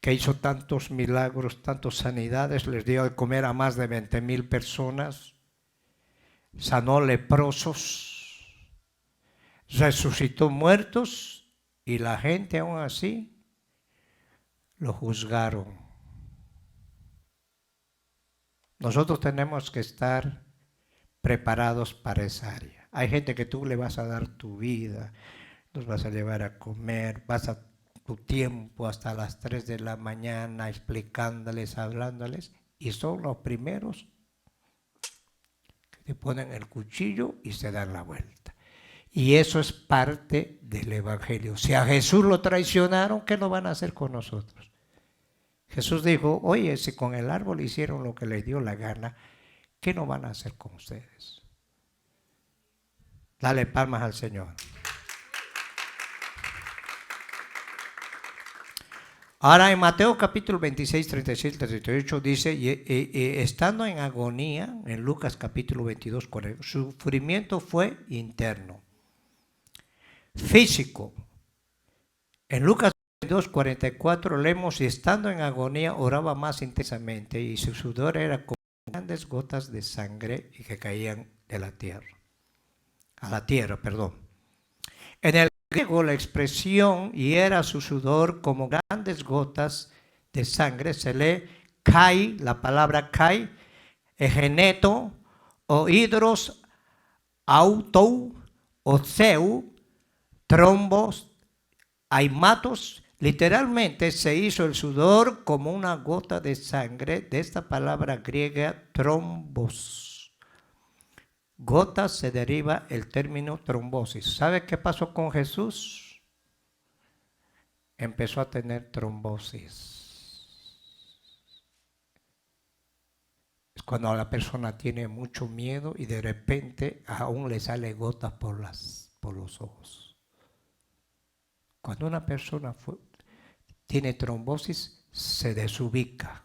que hizo tantos milagros, tantas sanidades, les dio de comer a más de 20,000 personas, sanó leprosos, resucitó muertos y la gente aún así lo juzgaron. Nosotros tenemos que estar preparados para esa área. Hay gente que tú le vas a dar tu vida, los vas a llevar a comer, vas a tu tiempo hasta las 3 de la mañana explicándoles, hablándoles, y son los primeros que te ponen el cuchillo y se dan la vuelta. Y eso es parte del Evangelio. Si a Jesús lo traicionaron, ¿qué no van a hacer con nosotros? Jesús dijo, oye, si con el árbol hicieron lo que les dio la gana, ¿qué no van a hacer con ustedes? Dale palmas al Señor. Ahora en Mateo capítulo 26, 36, 38 dice, estando en agonía, en Lucas capítulo 22, 40, su sufrimiento fue interno, físico. En Lucas 22, 44 leemos, y estando en agonía oraba más intensamente y su sudor era como grandes gotas de sangre y que caían de la tierra, a la tierra, perdón. En el griego la expresión y era su sudor como grandes gotas de sangre se lee kai, la palabra kai, egeneto o hidros autou o seu, trombos, aimatos. Literalmente se hizo el sudor como una gota de sangre de esta palabra griega trombos. Gotas se deriva el término trombosis. ¿Sabe qué pasó con Jesús? Empezó a tener trombosis. Es cuando la persona tiene mucho miedo y de repente aún le sale gotas por los ojos. Cuando una persona tiene trombosis, se desubica.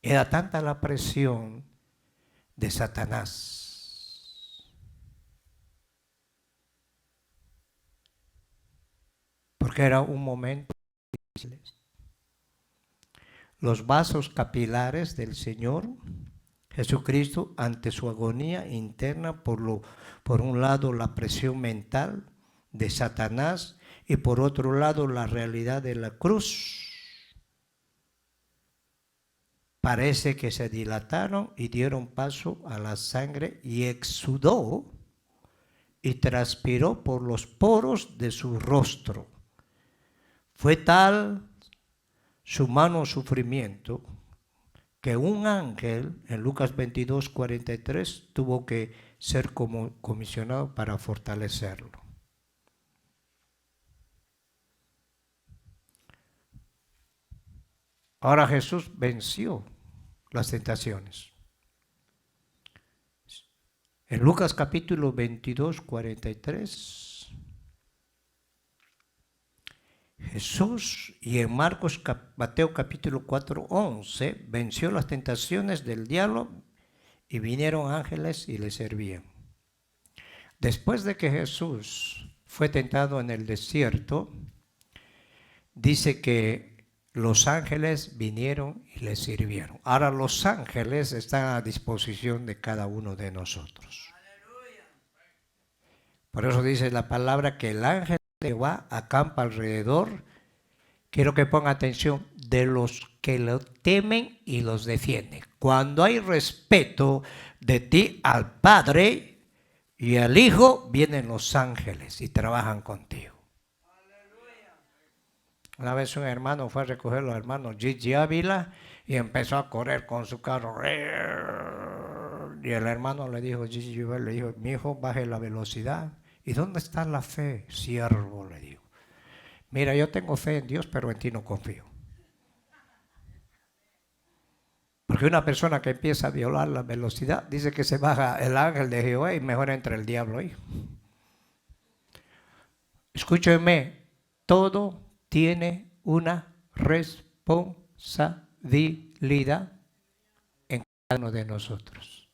Era tanta la presión de Satanás, porque era un momento difícil. Los vasos capilares del Señor Jesucristo ante su agonía interna, por un lado la presión mental de Satanás y por otro lado la realidad de la cruz, parece que se dilataron y dieron paso a la sangre y exudó y transpiró por los poros de su rostro. Fue tal su humano sufrimiento que un ángel en Lucas 22, 43 tuvo que ser comisionado para fortalecerlo. Ahora Jesús venció las tentaciones. En Lucas capítulo 22, 43, Jesús, y en Mateo capítulo 4, 11, venció las tentaciones del diablo y vinieron ángeles y le servían. Después de que Jesús fue tentado en el desierto, dice que los ángeles vinieron y le sirvieron. Ahora los ángeles están a disposición de cada uno de nosotros. Por eso dice la palabra que el ángel de Jehová acampa alrededor, quiero que ponga atención, de los que lo temen y los defienden. Cuando hay respeto de ti al Padre y al Hijo, vienen los ángeles y trabajan contigo. Una vez un hermano fue a recoger a los hermanos Gigi Ávila y empezó a correr con su carro. Y el hermano le dijo, Gigi Ávila le dijo, mi hijo, baje la velocidad. ¿Y dónde está la fe, siervo? Le dijo. Mira, yo tengo fe en Dios, pero en ti no confío. Porque una persona que empieza a violar la velocidad, dice que se baja el ángel de Jehová y mejor entra el diablo ahí. Escúchenme, todo tiene una responsabilidad en cada uno de nosotros.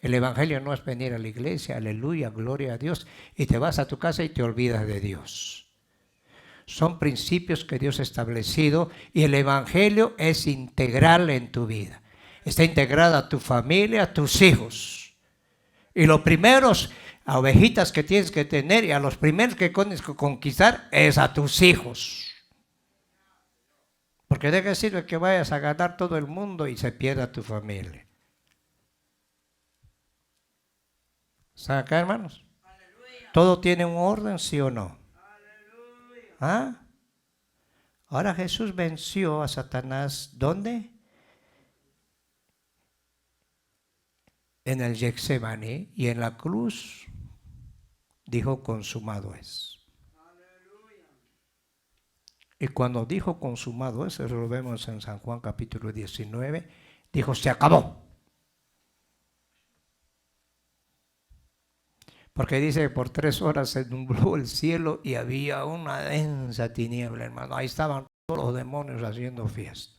El evangelio no es venir a la iglesia, aleluya, gloria a Dios, y te vas a tu casa y te olvidas de Dios. Son principios que Dios ha establecido y el evangelio es integral en tu vida. Está integrada a tu familia, a tus hijos. Y los primeros ovejitas que tienes que tener y a los primeros que tienes que conquistar es a tus hijos. Porque de qué sirve que vayas a ganar todo el mundo y se pierda tu familia. ¿Saben acá, hermanos? Aleluya. ¿Todo tiene un orden, sí o no? Aleluya. ¿Ah? Ahora Jesús venció a Satanás, ¿dónde? En el Getsemaní, y en la cruz dijo: consumado es. Aleluya. Y cuando dijo consumado es, eso lo vemos en San Juan capítulo 19, dijo: se acabó. Porque dice que por 3 horas se nubló el cielo y había una densa tiniebla, hermano. Ahí estaban todos los demonios haciendo fiesta.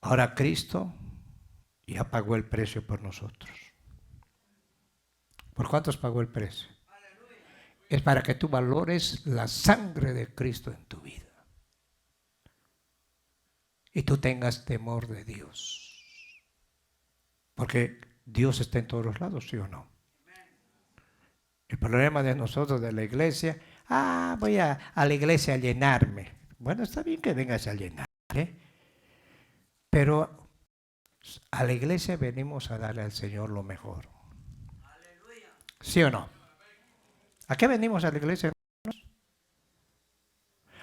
Ahora Cristo ya pagó el precio por nosotros. ¿Por cuántos pagó el precio? Es para que tú valores la sangre de Cristo en tu vida. Y tú tengas temor de Dios. Porque Dios está en todos los lados, ¿sí o no? El problema de nosotros, de la iglesia: voy a la iglesia a llenarme. Bueno, está bien que vengas a llenar, pero a la iglesia venimos a darle al Señor lo mejor. ¿Sí o no? ¿A qué venimos a la iglesia, hermanos?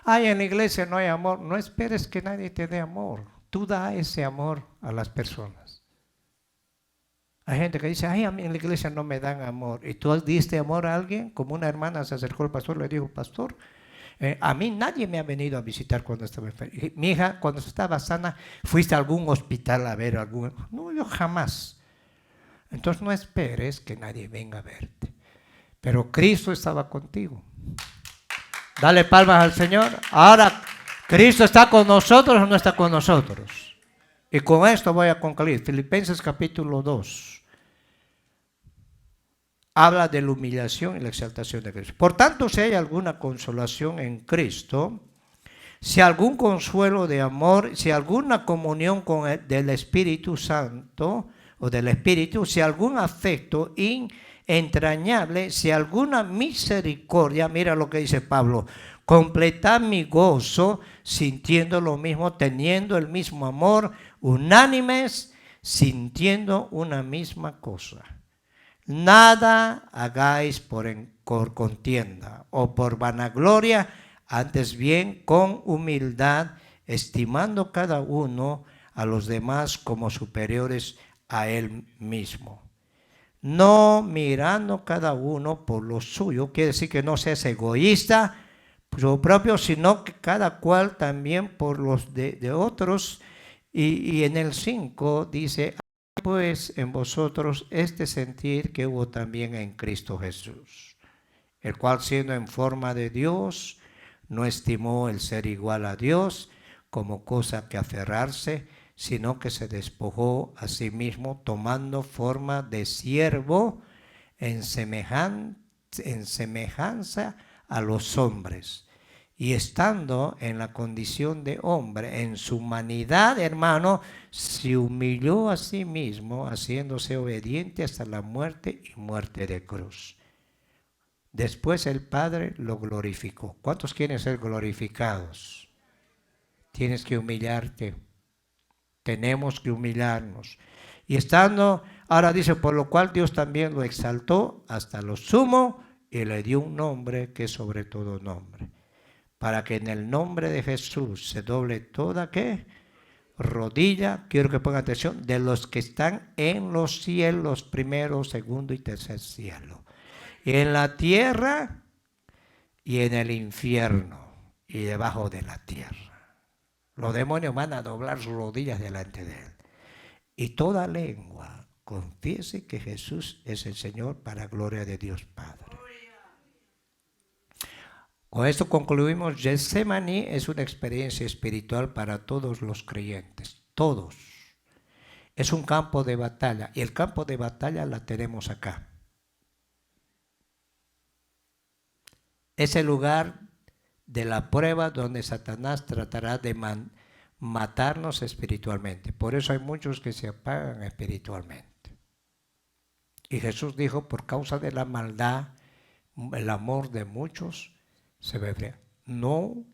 En la iglesia no hay amor. No esperes que nadie te dé amor. Tú da ese amor a las personas. Hay gente que dice: a mí en la iglesia no me dan amor. ¿Y tú diste amor a alguien? Como una hermana se acercó al pastor y le dijo: pastor, a mí nadie me ha venido a visitar cuando estaba enferma. Mi hija, cuando estaba sana, ¿fuiste a algún hospital a ver algún? No, yo jamás. Entonces no esperes que nadie venga a verte. Pero Cristo estaba contigo. Dale palmas al Señor. Ahora, ¿Cristo está con nosotros o no está con nosotros? Y con esto voy a concluir. Filipenses capítulo 2. Habla de la humillación y la exaltación de Cristo. Por tanto, si hay alguna consolación en Cristo, si algún consuelo de amor, si alguna comunión del Espíritu Santo o del Espíritu, si algún afecto entrañable, si alguna misericordia, mira lo que dice Pablo: completad mi gozo sintiendo lo mismo, teniendo el mismo amor, unánimes, sintiendo una misma cosa. Nada hagáis por contienda o por vanagloria, antes bien con humildad, estimando cada uno a los demás como superiores a él mismo. No mirando cada uno por lo suyo, quiere decir que no seas egoísta por lo propio, sino que cada cual también por los de otros. Y en el 5 dice: pues en vosotros este sentir que hubo también en Cristo Jesús, el cual siendo en forma de Dios, no estimó el ser igual a Dios como cosa que aferrarse, sino que se despojó a sí mismo, tomando forma de siervo en semejanza a los hombres. Y estando en la condición de hombre, en su humanidad, hermano, se humilló a sí mismo, haciéndose obediente hasta la muerte y muerte de cruz. Después el Padre lo glorificó. ¿Cuántos quieren ser glorificados? Tienes que humillarte. Tenemos que humillarnos. Y estando, ahora dice: por lo cual Dios también lo exaltó hasta lo sumo y le dio un nombre que es sobre todo nombre, para que en el nombre de Jesús se doble toda, ¿qué? Rodilla, quiero que pongan atención, de los que están en los cielos, primero, segundo y tercer cielo, y en la tierra y en el infierno y debajo de la tierra. Los demonios van a doblar sus rodillas delante de él. Y toda lengua confiese que Jesús es el Señor, para gloria de Dios Padre. Con esto concluimos. Getsemaní es una experiencia espiritual para todos los creyentes, todos. Es un campo de batalla, y el campo de batalla la tenemos acá. Es el lugar de la prueba donde Satanás tratará de matarnos espiritualmente. Por eso hay muchos que se apagan espiritualmente. Y Jesús dijo, por causa de la maldad, el amor de muchos se va a enfriar. No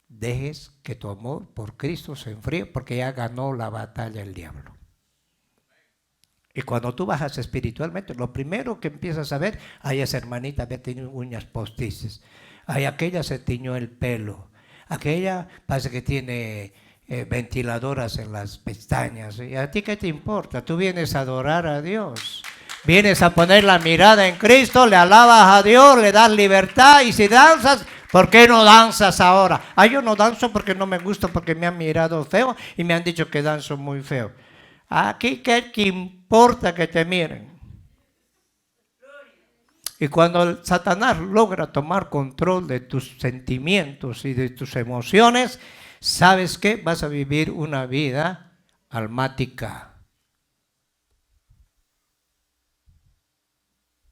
dejes que tu amor por Cristo se enfríe, porque ya ganó la batalla el diablo. Y cuando tú bajas espiritualmente, lo primero que empiezas a ver, ay, esa hermanita había tenido uñas postizas, ay, aquella se tiñó el pelo, aquella parece que tiene ventiladoras en las pestañas. ¿Y a ti qué te importa? Tú vienes a adorar a Dios. Vienes a poner la mirada en Cristo, le alabas a Dios, le das libertad. Y si danzas, ¿por qué no danzas ahora? Ah, yo no danzo porque no me gusta, porque me han mirado feo y me han dicho que danzo muy feo. Aquí, ¿qué importa que te miren? Y cuando Satanás logra tomar control de tus sentimientos y de tus emociones, ¿sabes qué? Vas a vivir una vida almática.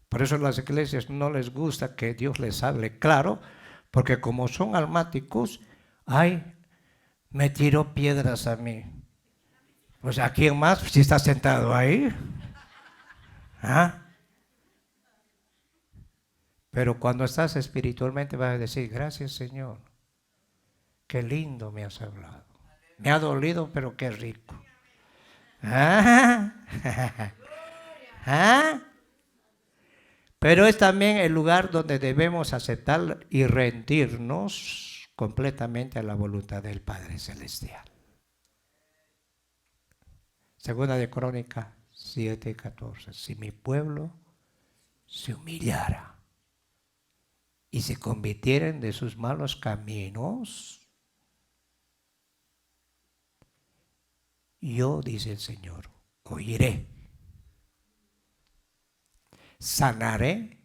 Por eso a las iglesias no les gusta que Dios les hable claro, porque como son almáticos, ay, me tiró piedras a mí. Pues ¿a quién más? Si está sentado ahí. ¿Ah? Pero cuando estás espiritualmente vas a decir, gracias Señor, qué lindo me has hablado. Me ha dolido, pero qué rico. ¿Ah? ¿Ah? Pero es también el lugar donde debemos aceptar y rendirnos completamente a la voluntad del Padre Celestial. Segunda de Crónicas 7:14. Si mi pueblo se humillara y se convirtieren de sus malos caminos, yo, dice el Señor, oiré, sanaré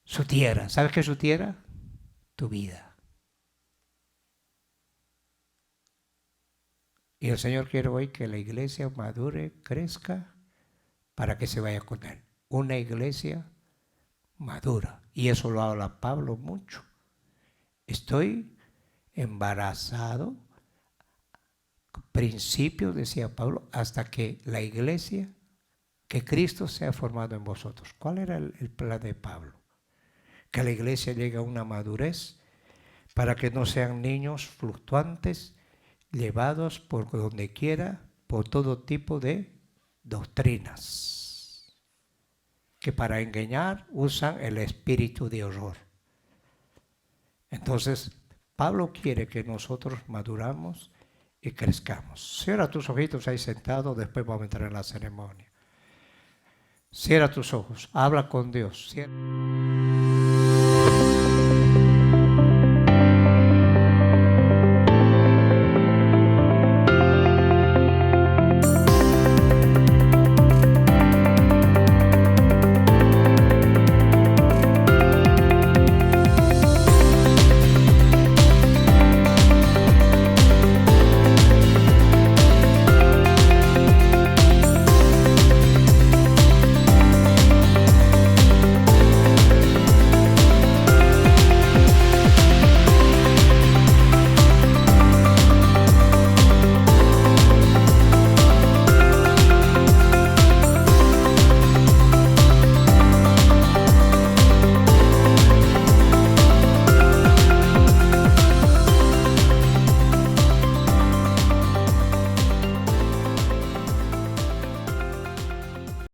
su tierra. ¿Sabes qué es su tierra? Tu vida. Y el Señor quiere hoy que la iglesia madure, crezca, para que se vaya con Él. Una iglesia madura. Y eso lo habla Pablo mucho. Estoy embarazado, principio, decía Pablo, hasta que la iglesia, que Cristo sea formado en vosotros. ¿Cuál era el plan de Pablo? Que la iglesia llegue a una madurez para que no sean niños fluctuantes, llevados por donde quiera, por todo tipo de doctrinas, que para engañar usan el espíritu de horror. Entonces, Pablo quiere que nosotros maduramos y crezcamos. Cierra tus ojitos ahí sentado, después vamos a entrar en la ceremonia. Cierra tus ojos, habla con Dios. Cierra.